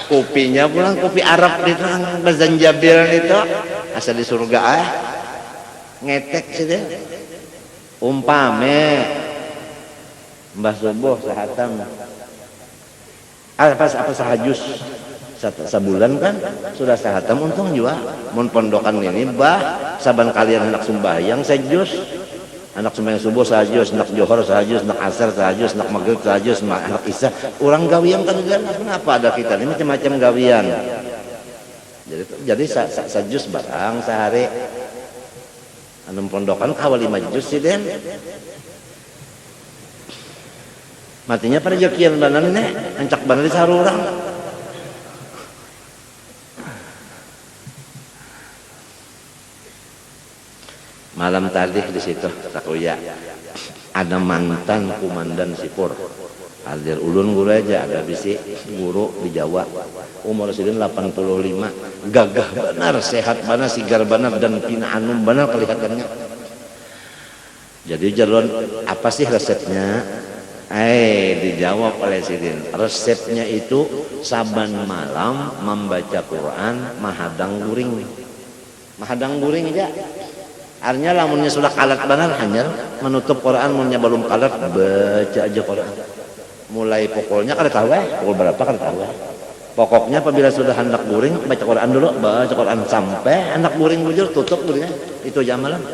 kopinya pulang kopi Arab itu bezanjabil itu asal di surga ngetek sih deh umpame mbah subuh sahatam apa sahajus sebulan kan sudah sahatam untung juga mun pondokan ini saban kalian hendak sembahyang sejus anak sembahyang subuh sahajus nak johor sahajus nak asar sahajus nak maghrib sahajus nak isya orang gawian kan kenapa ada kita ini macam-macam gawian jadi sahajus barang sehari anu pondokan kawal 5 juz sih den matinya pada jokian banan ancak banan di sarurang malam tadi di situ takuya ada mantan komandan sipur hadir ulun guru aja ada bisi guru di Jawa umur sidin 85 gagah benar sehat benar sigar benar dan pina anum benar kelihatannya jadi jalur apa sih resepnya dijawab oleh sidin resepnya itu saban malam membaca Quran mahadang guring aja artinya lamunnya sudah kalat benar hanya menutup Quran munnya belum kalat baca aja Quran mulai pokoknya kada tahu pukul berapa kada tahu pokoknya apabila sudah hendak guring baca Quran dulu baca Quran sampai hendak guring bujur tutup guringnya itu jam malam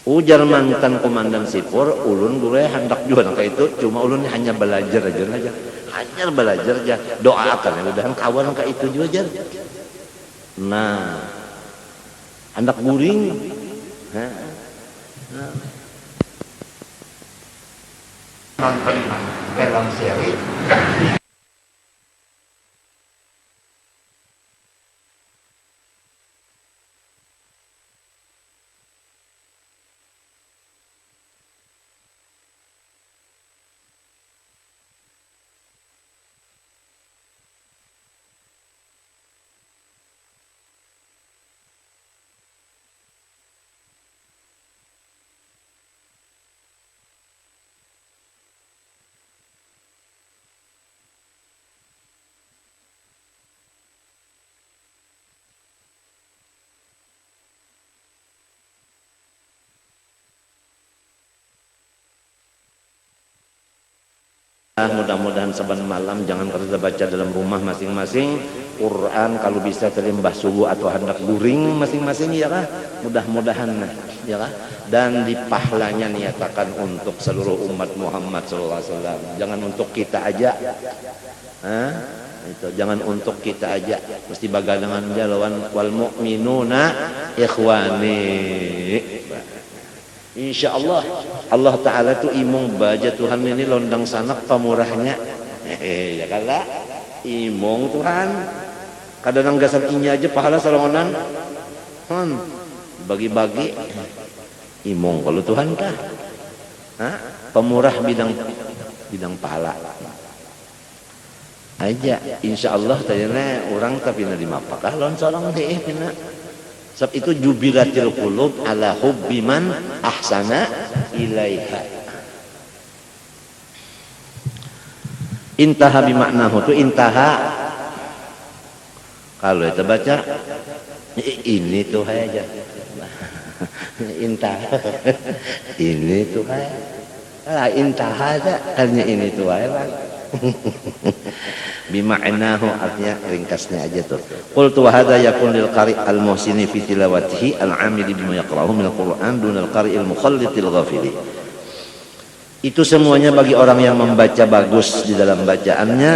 ujar mantan komandan sipur ulun guru hendak juga kayak itu cuma ulun hanya belajar aja hanya belajar aja doakan ya udahan kawan kayak itu juga aja nah hendak guring nonton film seri Mudah-mudahan saban malam jangan kita baca dalam rumah masing-masing Quran, kalau bisa terlimbah subuh atau hendak guring masing-masing, ya kah? Mudah-mudahan, ya kah? Dan di pahalanya niatakan untuk seluruh umat Muhammad SAW. Jangan untuk kita aja, itu jangan untuk kita aja, mesti bagadangan lawan wal mu'minuna ikhwani. Insya Allah Allah Ta'ala tuh imong baja Tuhan ini londang sanak pamurahnya, ya kala imong Tuhan kadang gasan ini aja pahala salongonan bagi-bagi imong kalau Tuhan kah pemurah bidang pahala aja. Insya Allah tadinya orang tapi nerima apakah lon solong deh pina. Sebab itu jubilatil qulub ala hubbi man ahsana ilaiha. Intaha bimaknahu itu intaha. Kalau kita baca ini tuh aja. Intaha. Ini tuh aja. Intaha aja karena ini tuh aja. Bima'nahu artinya ringkasnya aja tuh. Qultu wa hadza yakun lil qari' al muhsini fi tilawatihi al 'amil bima yaqra'uhu min al Qur'an dun al qari' al mukhallitil ghafili. Itu semuanya bagi orang yang membaca bagus di dalam bacaannya,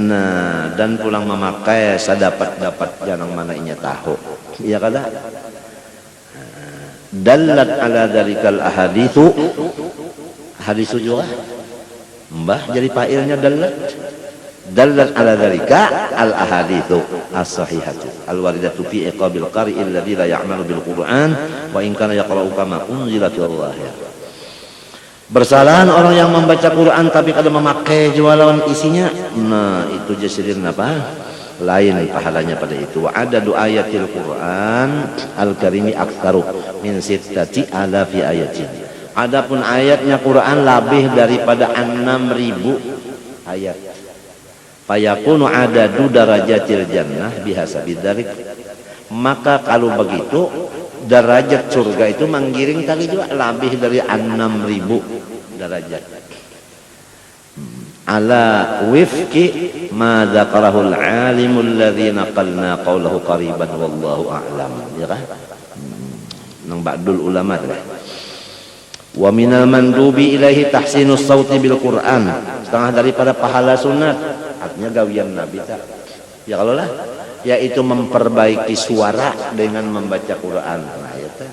nah dan pulang memakai sadapat-dapat jangan mana inya tahu. Iya kada? Dallat ala dzalikal ahaditsu. Hadis juga mbah jadi fa'ilnya dallat ala dzalika al ahaditsu as-sahihatu al waridatu fi iqabil qari' alladzi la ya'malu bil Qur'an wa in kana yaqra'u kama unzila Allah. Bersalahan orang yang membaca Quran tapi kada memakai jualan isinya, nah itu jasirin apa? Lain pahalanya pada itu. Wa adadu ayatil Quran al-karimi aktsaru min sittati alafi ayatin. Adapun ayatnya Quran lebih daripada 6.000 ayat. Fayakunu adadu darajatil jannah bihasabi dzalik. Maka kalau begitu derajat surga itu menggiring tadi juga lebih dari 6.000 derajat. Ala wifqi ma dzakarahul alimul ladzi naqalna qaulahu qariban wallahu a'lam. Ya kan? Nang ba'dul ulama tadi. Wa minal mandubi ilaihi tahsinus sauti bil Qur'an. Setengah daripada pahala sunat, artinya gawian Nabi tak. Ya kalau lah, yaitu memperbaiki suara dengan membaca Quran. Nah, ya tak.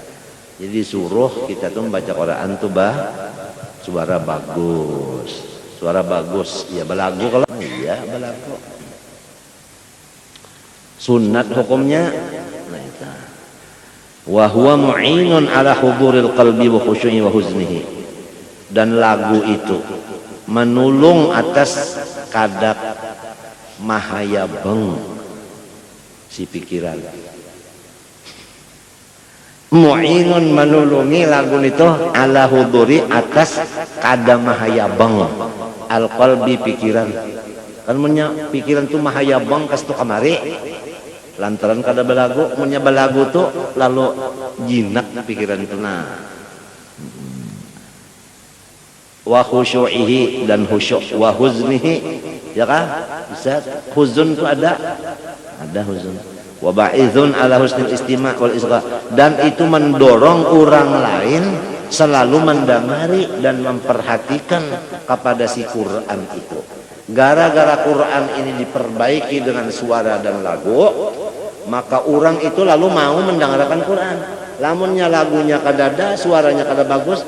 Jadi suruh kita tuh membaca Quran tuh suara bagus. Suara bagus, ya belagu kalau iya belagu. Sunat hukumnya nah itu. Wa huwa mu'inun ala huduril qalbi wa khusyu'i wa huznihi. Dan lagu itu menolong atas kadar mahayabeng si pikiran. Mu'inun menulungi lagu itu ala huduri atas kadar mahayabeng al qalbi pikiran. Kan punya pikiran tuh mahayabeng kas tu kamari. Lantaran kada belagu, punya belagu tuh lalu jinak pikiran itu nah. Wa khusyu'ihi dan khusyuk wa huznihi, ya kan? Bisa huzun tuh ada huzun. Wa ba'izun ala husnil istima' wal isgha, dan itu mendorong orang lain selalu mendengari dan memperhatikan kepada si Quran itu. Gara-gara Quran ini diperbaiki dengan suara dan lagu, maka orang itu lalu mau mendengarkan Quran. Lamunnya lagunya kadada, suaranya kada bagus,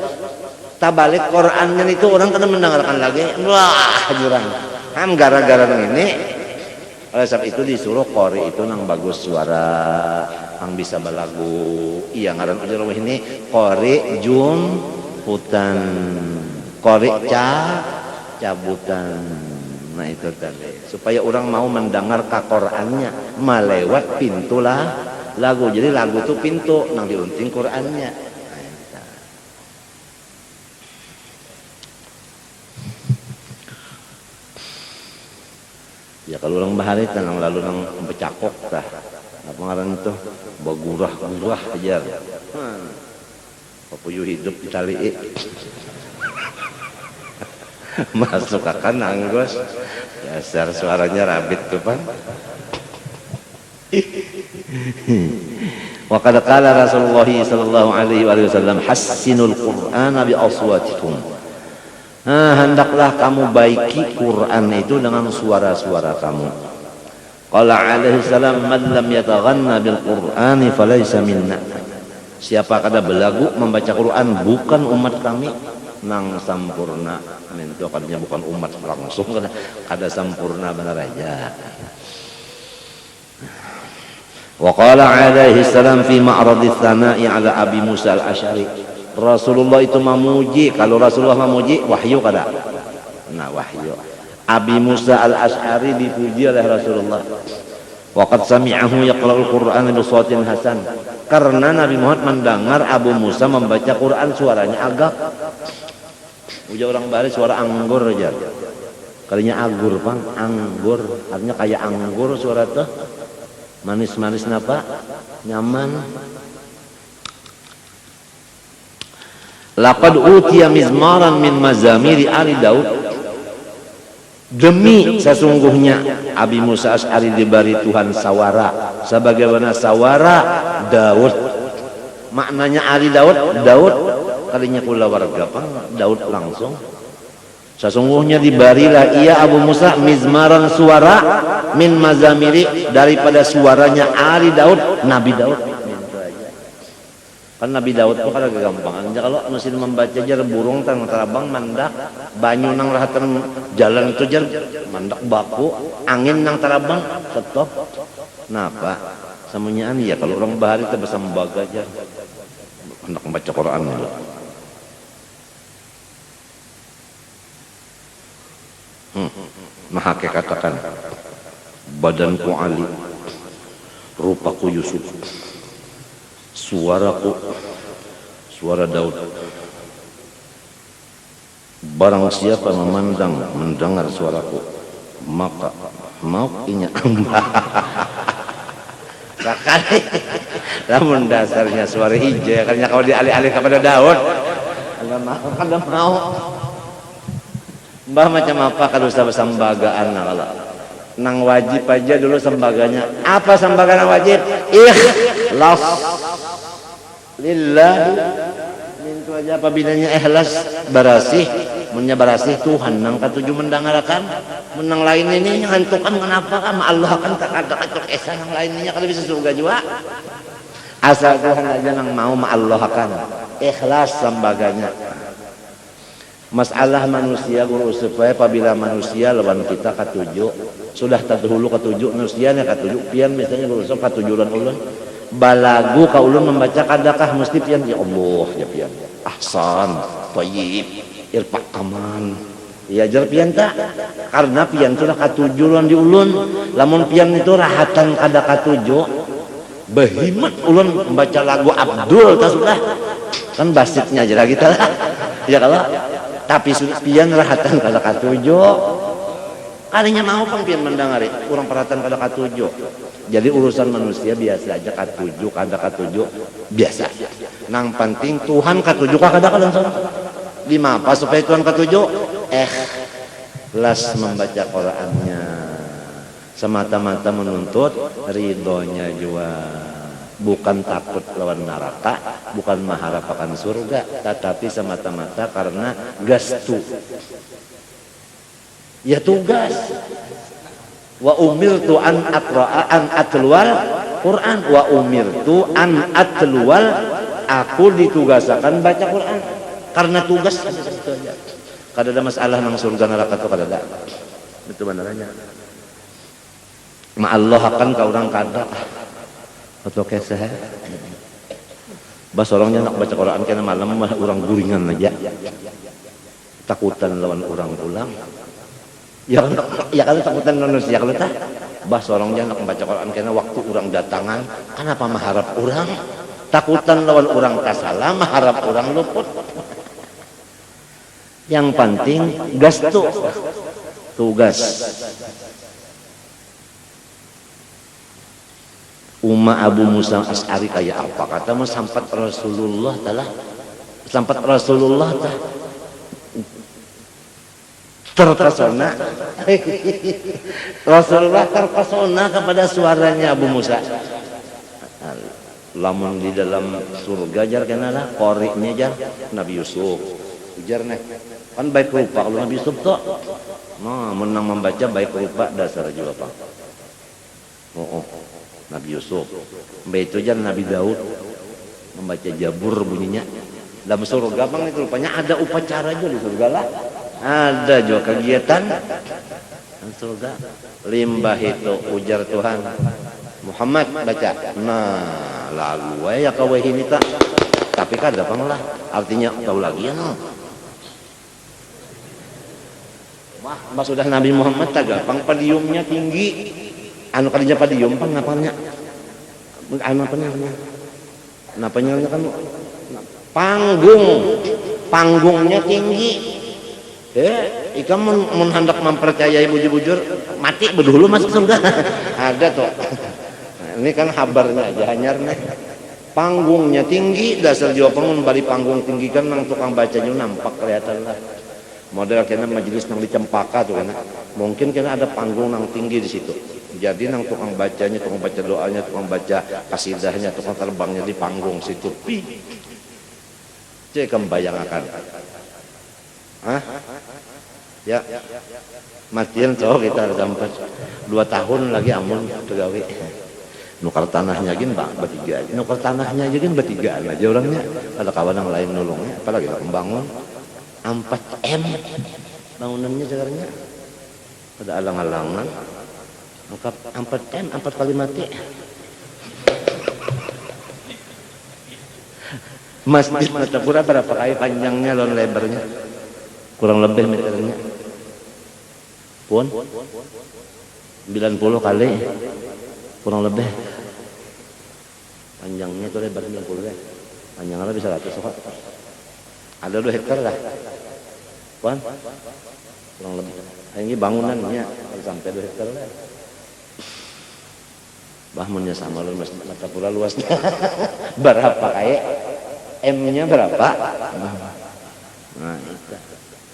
tabalik Qurannya itu orang kada mendengarkan lagi. Wah, jurang. Gara-gara ini, oleh sebab itu disuruh qori itu nang bagus suara, nang bisa balagu. Iya ngaran ujar ini qori jum hutan, qori cabutan. Nah itu tadi supaya orang mau mendengar ka Qurannya melewat pintu lah lagu. Jadi lagu itu pintu nang diunting Qurannya. Nah, ya kalau orang bahari nang lalu nang becakok tah apa ngaran itu bagurah-gurah aja. Papuyu hidup di tali. Masuk akan anggos. Dasar suaranya rabit tuh, Pak. Wa qad qala Rasulullah sallallahu alaihi wasallam hassinul Qur'ana bi aswatikum. Hendaklah kamu baiki Quran itu dengan suara-suara kamu. Qala alaihi salam man lam yataghanna bil Qur'ani falaysa minna. Siapa kada belagu membaca Quran bukan umat kami. Nang sampurna itu katanya bukan umat langsung, kada sampurna benar aja. Wa qala alaihi salam fi ma'radits tsana'i ala Abi Musa al-Asy'ari. Rasulullah itu memuji, kalau Rasulullah memuji wahyu kada? Nah, wahyu. Abi Musa al-Asy'ari dipuji oleh Rasulullah. Wa qad sami'ahu yaqra'ul Qur'ana bi shawtin hasan. Karena Nabi Muhammad mendengar Abu Musa membaca Quran suaranya agak. Uja orang Bali suara anggur aja. Kalinya anggur, Bang, anggur. Artinya kayak anggur suara tuh. Manis-manis napa? Nyaman. Laqad utiya mizmaran min mazamiri Ali Daud. Demi sesungguhnya Abi Musa Asy'ari diberi Tuhan sawara sebagaimana sawara Daud. Maknanya Ali Daud, Daud kalinya kula warga Pang, Daud langsung. Sesungguhnya diberilah ia Abu Musa mizmaran suara min mazamiri daripada suaranya Ali Daud, Nabi Daud. Kan Nabi Daud itu kan agak gampang aja kalau mesin membaca jar burung tang terabang mandak banyu nang rahatan jalan itu jar mandak baku angin nang terabang stop. Napa semuanya ya kalau orang bahari itu bisa membaga jar hendak membaca Quran itu. Maha katakan badanku Ali, rupaku Yusuf, suaraku suara Daud. Barang siapa memandang mendengar suaraku maka mau inya sekali namun dasarnya suara hijau karena kalau dialih-alih kepada Daud kada mau Mbah macam apa kalau usah sembagaan kalau nang wajib aja dulu sembaganya. Apa sembaga nang wajib? Ikhlas lillah. Mintu aja apabinanya ikhlas barasih, munnya barasih Tuhan nang katuju mendengarkan. Menang lain ini ngantukan kenapa kan Allah kan tak ada kacok esa nang lainnya kalau bisa surga juga. Asal Tuhan aja nang mau ma Allah kan. Ikhlas sembaganya. Masalah manusia guru supaya apabila manusia lawan kita katuju sudah terdahulu katuju manusianya katuju pian misalnya guru so katujuran ulun balagu ka ulun membaca kadakah mesti pian ya Allah ya pian ahsan thayyib irfaq aman ya jar pian tak karena pian sudah katujuran di ulun lamun pian itu rahatan kada katuju behimat ulun membaca lagu Abdul tak sudah kan basitnya aja kita lah ya kalau tapi pian rahatan kada katuju kalinya mau pun pian mendengari kurang perhatian kada katuju jadi urusan manusia biasa aja katuju kada katuju biasa nang penting Tuhan katuju kada langsung di apa supaya Tuhan katuju ikhlas membaca Qur'annya semata-mata menuntut ridhonya juga bukan takut lawan neraka, bukan mengharap akan surga, tetapi semata-mata karena gastu. Ya tugas. Wa umirtu an aqra'a an atlual Quran wa umirtu an atlual aku ditugasakan baca Quran. Karena tugas itu aja. Kada ada masalah nang surga neraka itu kada ada. Itu benarannya. Ma Allah akan ka urang kada. Atau keseh bas orangnya nak baca Quran kena malam mah orang guringan aja takutan lawan orang pulang ya kalau takutan manusia kalau tah bas orangnya nak baca Quran kena waktu orang datangan kenapa mengharap orang takutan lawan orang kasalah mengharap orang luput yang penting gastu tugas Umma Abu Musa Asy'ari kayak apa kata mah sampat Rasulullah tah terpesona. Rasulullah terpesona kepada suaranya Abu Musa. Lamun di dalam surga jar kenana qori'nya jar Nabi Yusuf. Ujar nih. Kan baik rupa kalau Nabi Yusuf tuh. Nah, menang membaca baik rupa dasar juga Pak. Nabi Yusuf. Mbak itu jar Nabi Daud membaca Jabur bunyinya. Dalam surga bang itu rupanya ada upacara juga di surga lah. Ada juga kegiatan di surga. Limbah itu ujar Tuhan. Muhammad baca. Nah, lalu ya kawahin itu. Tapi kan ada lah. Artinya tahu lagi ya no. Mas sudah Nabi Muhammad tagapang padiumnya tinggi. Anu kadinya padium pang ngapanya? Anu napanya kan panggungnya tinggi. Ikan mun hendak mempercayai bujur-bujur mati bedulu masuk surga. Ada tuh. Ini kan kabarnya aja hanyarnya. Panggungnya tinggi, dasar jawaban bari panggung tinggi kan nang tukang bacanya nampak kelihatan lah. Model kena majelis nang di Cempaka tuh kan. Mungkin kena ada panggung nang tinggi di situ. Jadi nang tukang bacanya, tukang baca doanya, tukang baca kasidahnya, tukang terbangnya di panggung situ. Cek membayangkan. Hah? Ya. Matian cowok kita sampai 2 tahun lagi amun tegawe. Nukar tanahnya gin bang bertiga. Nukar tanahnya aja gin bertiga aja orangnya. Ada kawan yang lain nolongnya. Apalagi membangun 4M bangunannya sekarangnya. Ada alang-alangan. Angkat 4M 4 kali mati. Masjid Martapura berapa kali panjangnya lawan lebarnya? Kurang lebih meternya. Pun 90 kali kurang lebih. Panjangnya itu lebar 90 ya. Panjangnya bisa 100 kok. Ada 2 hektar lah. Pun kurang lebih. Ini bangunannya sampai 2 hektar lah. Bahmunnya sama lu Masjid Martapura luasnya. Berapa kayak M-nya berapa? Nah, itu.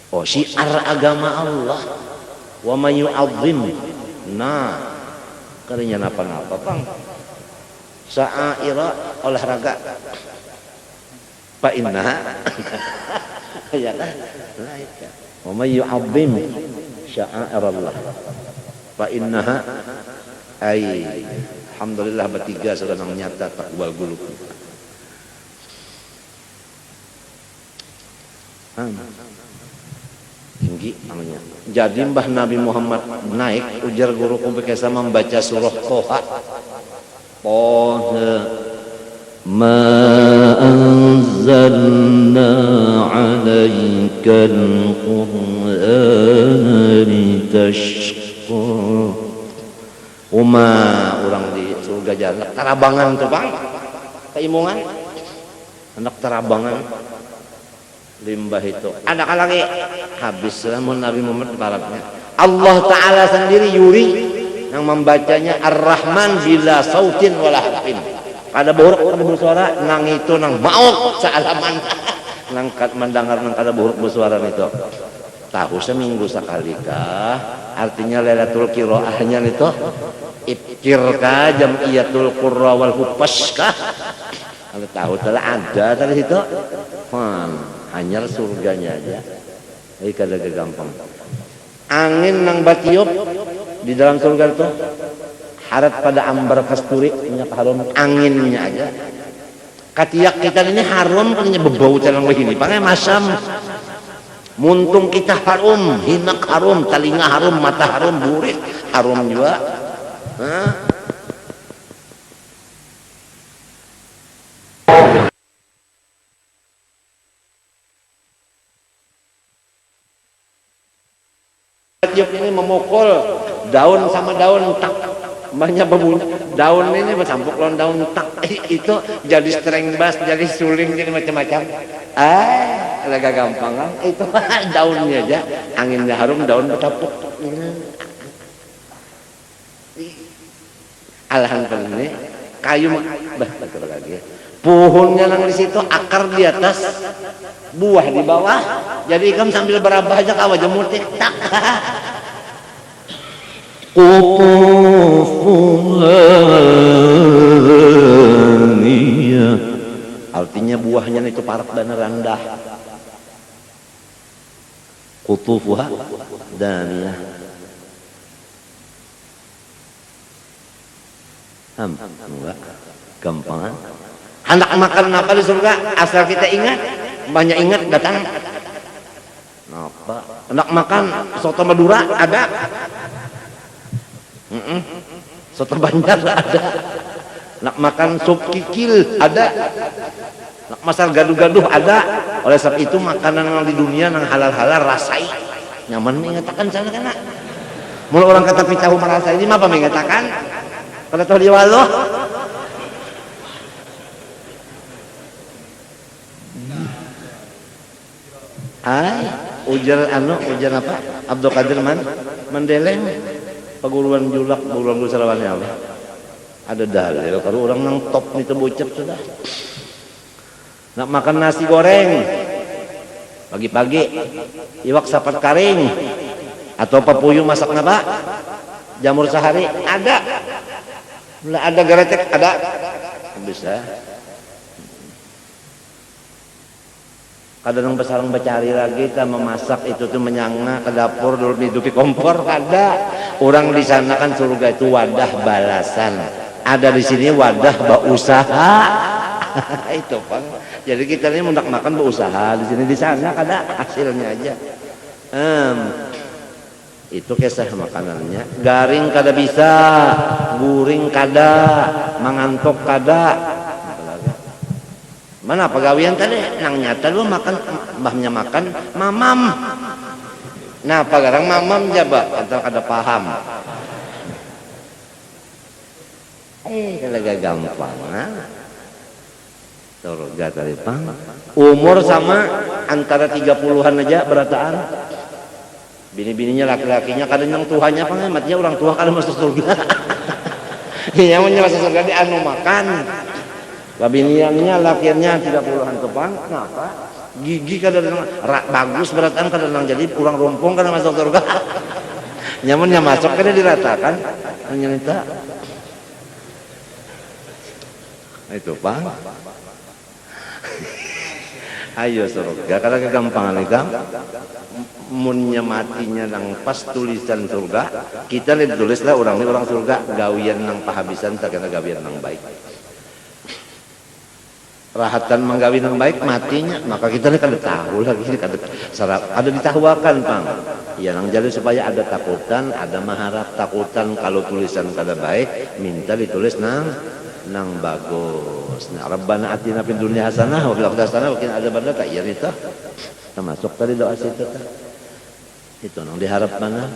Oh, syiar agama Allah. Wa may yu'azzim. Nah, kalinya napa-napa, Bang. Sa'aira olahraga. Fa innaha ya kan? Wa may yu'azzim sya'airallah. Fa innaha ay alhamdulillah bertiga sudah nyata takwal gulub. Tinggi namanya. Jadi Mbah Nabi Muhammad naik ujar guru kumpulkesa membaca surah Toha. Ma anzalna 'alaikal Qur'ana litashqa. Orang di surga jalan tarabangan tuh Bang. Keimungan. Anak tarabangan. Limbah itu ada lagi habis lamun Nabi Muhammad baratnya Allah Ta'ala sendiri yuri yang membacanya Ar-Rahman bila sautin wala harfin kada buruk kada bersuara nang itu nang maut saalaman nang mendengar nang kada buruk bersuara itu tahu seminggu sekali kah artinya Lailatul Qiraahnya itu ikir kah jamiyatul qurra wal hupas kah kalau tahu telah ada dari situ hanya surganya aja. Jadi kada gampang. Angin nang batiup di dalam surga itu harat pada ambar kasturi minyak harum anginnya aja. Katiak kita ini harum kan bebau calang begini. Pakai masam. Muntung kita harum, hinak harum, telinga harum, mata harum, burik harum juga. Hah? Tiup ini memukul daun sama daun tak banyak berbunyi daun ini bercampur lawan daun tak itu jadi string bass jadi suling jadi macam-macam agak gampang kan itu daunnya aja anginnya harum daun bercampur alhamdulillah ini kayu betul lagi Pohonnya nang di situ, akar di atas, buah di bawah. Jadi ikam sambil berabah aja kawa jemutik tak. Artinya buahnya itu parak dan rendah. Qutufuha daniyah. Enggak gampang. Hendak makan apa di surga asal kita ingat, banyak ingat datang. Apa? Hendak makan soto Madura ada. Soto Banjar ada. Nak makan sup kikil ada. Nak masak gaduh-gaduh ada. Oleh sebab itu makanan yang di dunia yang halal-halal rasai. Nyaman mengatakan sana kana. Mula orang kata picahu merasa ini apa mengatakan? Kalau tahu dia walau. Ujar apa? Abdul Qadir Mandeleng. Peguruan julak, peguruan gusalawannya Allah. Ada dalil kalau orang nang top itu bocep sudah. Nak makan nasi goreng pagi-pagi, iwak sapat karing atau papuyung masak napa? Jamur sehari ada. Mulai ada garetek ada. Bisa. Kadang besarang becari lagi kita memasak itu tuh menyanga ke dapur dulu hidupi kompor ada. Orang di sana kan surga itu wadah balasan. Ada di sini wadah berusaha. Itu Bang. Jadi kita ini hendak makan berusaha di sini di sana kada hasilnya aja. Itu kisah makanannya. Garing kada bisa, guring kada, mengantuk kada. Mana pegawaian tadi nang nyata lu makan mbahnya makan mamam. Nah pagarang mamam jaba atau kada paham. Kalau gampang surga tadi pang. Umur sama antara 30-an aja berataan. Bini-bininya laki-lakinya kadang yang tuanya pengamatnya orang tua kalau masuk surga. Yang masuk surga di anu makan. Babiniannya lakiannya 30-an kepang, kenapa? Gigi kadang bagus beratan kadang jadi kurang rompong kadang masuk surga. Nyamannya masuk kadang diratakan, nyerita. Itu Bang. Ayo surga, kadang kegampangan ikam. Munnya matinya nang pas tulisan surga, kita lihat tulislah orang ini orang surga, gawian nang pahabisan tak kena gawian nang baik. Rahatan menggawi yang baik matinya maka kita ini kada tahu lagi ada ditahuakan Bang ya nang jadi supaya ada takutan ada maharap takutan kalau tulisan kada baik minta ditulis nang bagus. Nah Rabbana atina fid dunya hasanah wa fil akhirati hasanah wa qina adzabannar tak iya itu termasuk tadi doa situ itu nang diharap mana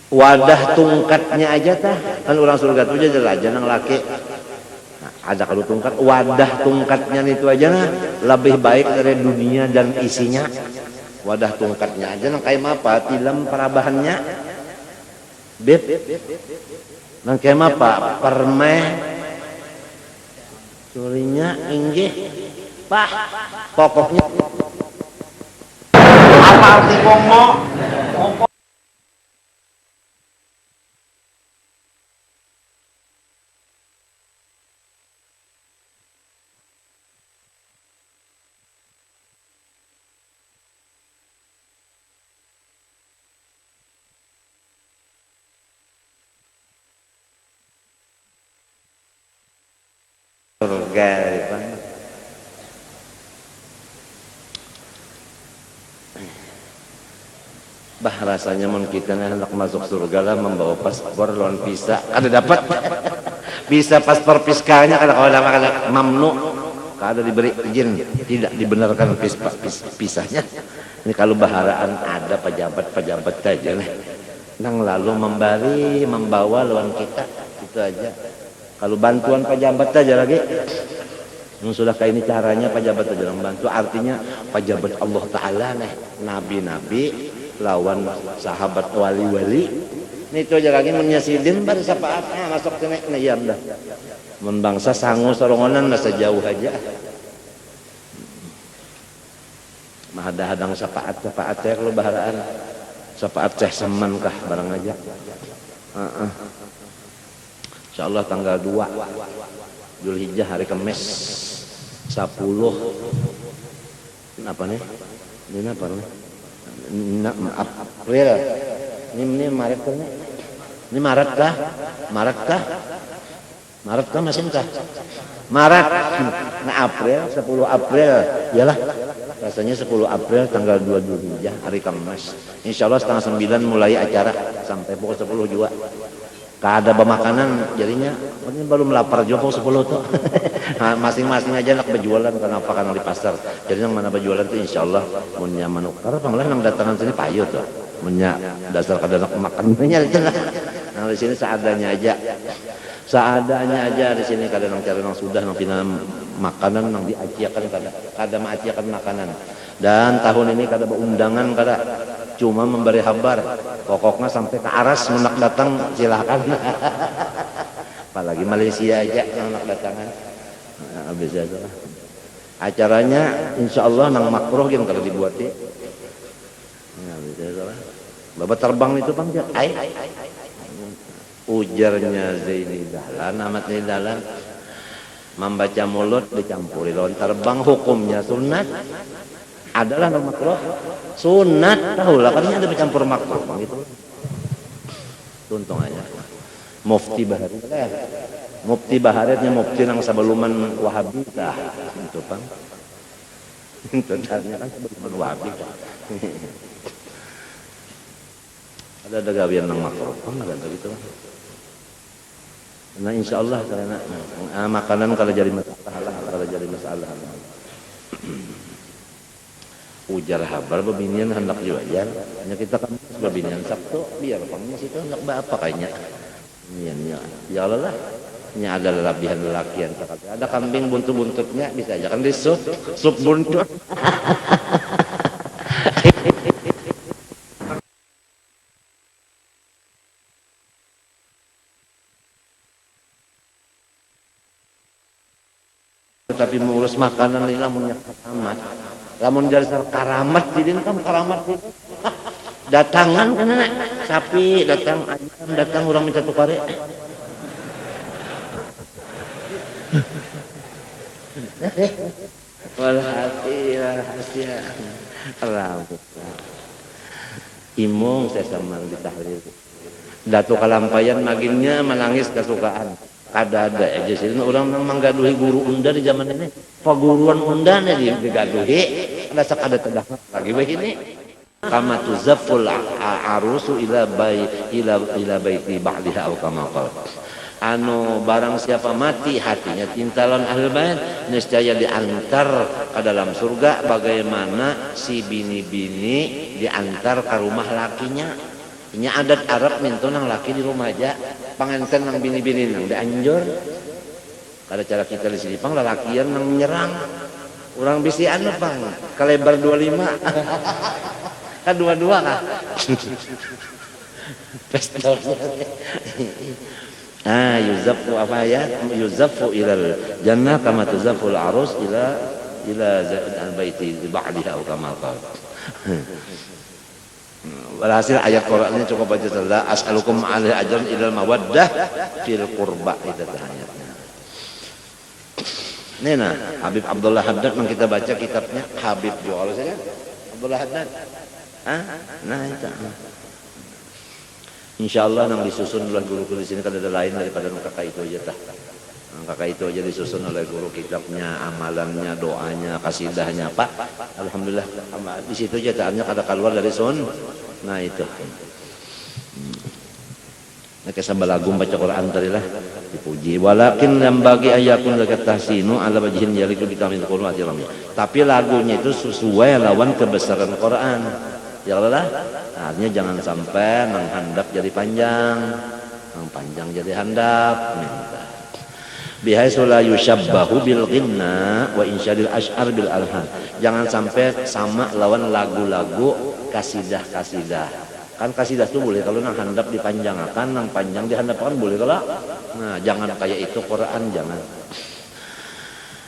wadah tungkatnya aja kan orang surga itu aja nang laki. Ada kalau tungkat wadah tungkatnya itu aja nah lebih baik dari dunia dan isinya. Wadah tungkatnya aja nang kayak apa tilam perabahannya beb nang kayak apa permeh curinya inggih pah pokoknya apa arti pomo surga bah rasanya mun kita hendak masuk surga lah membawa paspor lawan visa kada dapat bisa paspor fiskalnya kada kalau kada mamnu kada diberi izin tidak dibenarkan pisahnya ini kalau baharaan ada pejabat saja nang lalu membawa lawan kita itu aja. Kalau bantuan pejabat aja lagi, yang sudah kayak ini caranya pejabat aja membantu. Artinya pejabat Allah Taala nih, nabi-nabi lawan sahabat wali-wali. Ini itu aja lagi menyasidin pada sapaatnya masuk ke nek dah. mun bangsa sangu sorongonan nasa jauh aja mah hadang sapaat teh kalau baharaan sapaat teh seman kah barang aja. Insyaallah tanggal 2 Zulhijjah hari Kamis 10 apa nih? Ini apa nih? April. Ini Maret kan? Ini Maret kah? Maret kah? Maret kah mesin kah? Maret. Nah April, 10 April. Iyalah. Rasanya 10 April tanggal 2 Zulhijjah hari Kamis. Insyaallah setengah 9 mulai acara sampai pukul 10 juga. Kada bemakanan jadinya ini baru melapar juga pukul 10 tuh. Masing-masing aja nak berjualan kenapa karena di pasar. Jadi yang mana berjualan tuh insyaallah mun nya manukar panglah nang datangan sini payu tuh. Mun nya dasar kada nak makan nya nah di sini seadanya aja. Seadanya aja di sini kada nang cari nang sudah nang pina makanan nang diaciakan kada maaciakan makanan. Dan tahun ini kada beundangan kada cuma memberi kabar pokoknya sampai ke Aras menak datang silakan. Apalagi Malaysia aja yang nak datangan habis aja lah acaranya insyaallah nang makruh yang kalau dibuat ya habis aja lah babat terbang itu bang ai ujarnya Zaini Dahlan Ahmad Zaini Dahlan membaca mulut dicampuri lawan terbang hukumnya sunat adalah nang makruh sunat tahu lah kan ada bercampur makruh gitu tuntung aja Mufti Baharit Mufti Baharitnya Mufti nang sabeluman Wahabi tah itu Bang tentunya kan sabeluman Wahabi ada gawian nang makruh Bang ada gitu nah insyaallah karena makanan kalau jadi masalah ujar habar babinian hendak jualan hanya kita kan babinian Sabtu biar pangnya situ hendak apa kayaknya ya Allah lah nya ada lebihan lelakian ada kambing buntut-buntutnya bisa aja kan di sup buntut tapi mengurus makanan ini lamunnya karamat lamun dasar karamat jadi kan karamat datangan kan sapi datang ayam datang orang minta tukare walhasil rambut imong saya sama di tahlil datu kalampayan maginnya menangis kesukaan kada ada aja sih orang nang manggaduhi guru unda di zaman ini paguruan unda nih digaduhi ada sakada tedah lagi begini kama tuzafful arusu ila baiti ba'liha au kama qala anu barang siapa mati hatinya cintalan ahlul bait niscaya diantar ke dalam surga bagaimana si bini-bini diantar ke rumah lakinya. Ini adat Arab minto nang laki di rumah aja panganten nang bini-bini nang dianjur kada cara kita di sini pang lalakian nang nyerang orang bisi anu pang kalebar 25 kan dua-dua kah pistolnya yuzafu apa ya yuzafu ilal jannah kama tuzaful arus ila al-baiti ba'diha atau kama qala walhasil ayat Qur'annya cukup baca saja as'alukum alaihi ajran ilal mawaddah fil qurba itu ayatnya. Nena Habib Abdullah Haddad yang kita baca kitabnya Habib jual saja Abdullah Haddad. Nah itu. Insyaallah nang disusun oleh guru-guru di sini kan ada lain daripada kakak itu aja tah. Kakak itu aja disusun oleh guru kitabnya, amalannya, doanya, kasidahnya, Pak. Alhamdulillah di situ aja taannya kada keluar dari sun. Nah itu. Nah kesabalagung baca Quran tadi lah dipuji. Walakin lam bagi ayakun lakat tahsinu ala wajhin yaliku bitamil Qur'an rami. Tapi lagunya itu sesuai lawan kebesaran Quran. Ya Allah. Artinya jangan sampai nang handap jadi panjang, nang panjang jadi handap. Bihaisu la yusyabbahu bil ghinna wa insyadil asy'ar bil alhan. Jangan sampai sama lawan lagu-lagu kasidah-kasidah. Kan kasidah itu boleh kalau nang handap dipanjangkan, nang panjang dihandapkan boleh kalau Nah, jangan kayak itu Quran, jangan.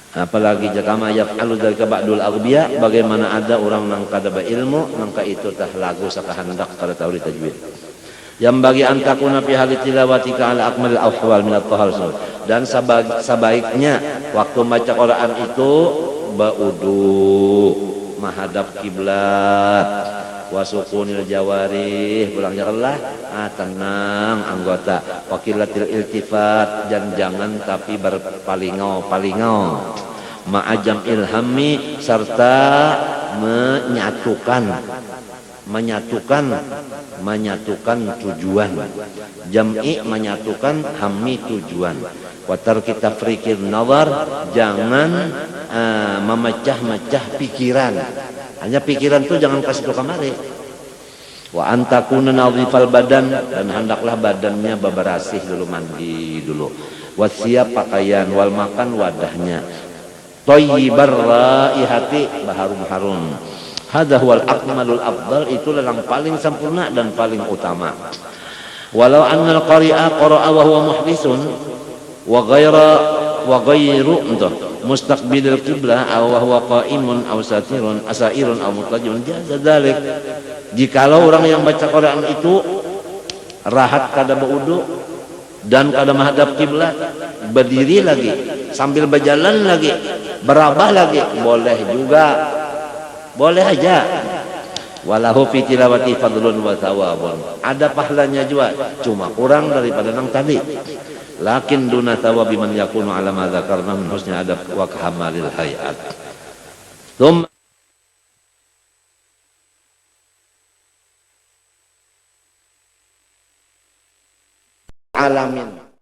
Apalagi jika ma yaf'alu dzalika ba'dul aghbiya, bagaimana ada orang nang kada ilmu nangka itu tah lagu sakahandak kada tahu tajwid. Yang bagi antakuna fi hali tilawatika ala akmalil ahwal min at-tahar. Dan sebaiknya waktu baca Quran itu baudu, menghadap kiblat, wasukunil jawarih, bilangnya Allah, tenang anggota, wakilatil iltifat, dan jangan tapi berpalingau, ma'ajam ilhami, serta menyatukan tujuan, jam'i menyatukan, hammi tujuan, watar kita frikir nazar, jangan memecah-mecah pikiran. Hanya pikiran itu jangan kasih ke kamari. Wa antakuna nadhifal badan, dan hendaklah badannya bebersih dulu, mandi dulu. Wasiap pakaian, wal makan wadahnya. Thayyibar raihati, baharum-harum. Hadza huwal akmalul afdal, itulah yang paling sempurna dan paling utama. Walau annal qari'a qara'a wa huwa muhdisun wa ghairu mustaqbilil qiblah aw huwa qa'imun aw asairun aw mutlajun jaza dzalik. Jikalau orang yang baca Quran itu rahat kada berwudu dan kada menghadap kiblat, berdiri lagi sambil berjalan lagi, berabah lagi, boleh juga, boleh aja. Walahu fi tilawati fadlun wa thawabun, ada pahalanya juga, cuma kurang daripada yang tadi. Lakin duna thawabi man yakunu ala ma dzakarna min husni adab wa kamalil hayat.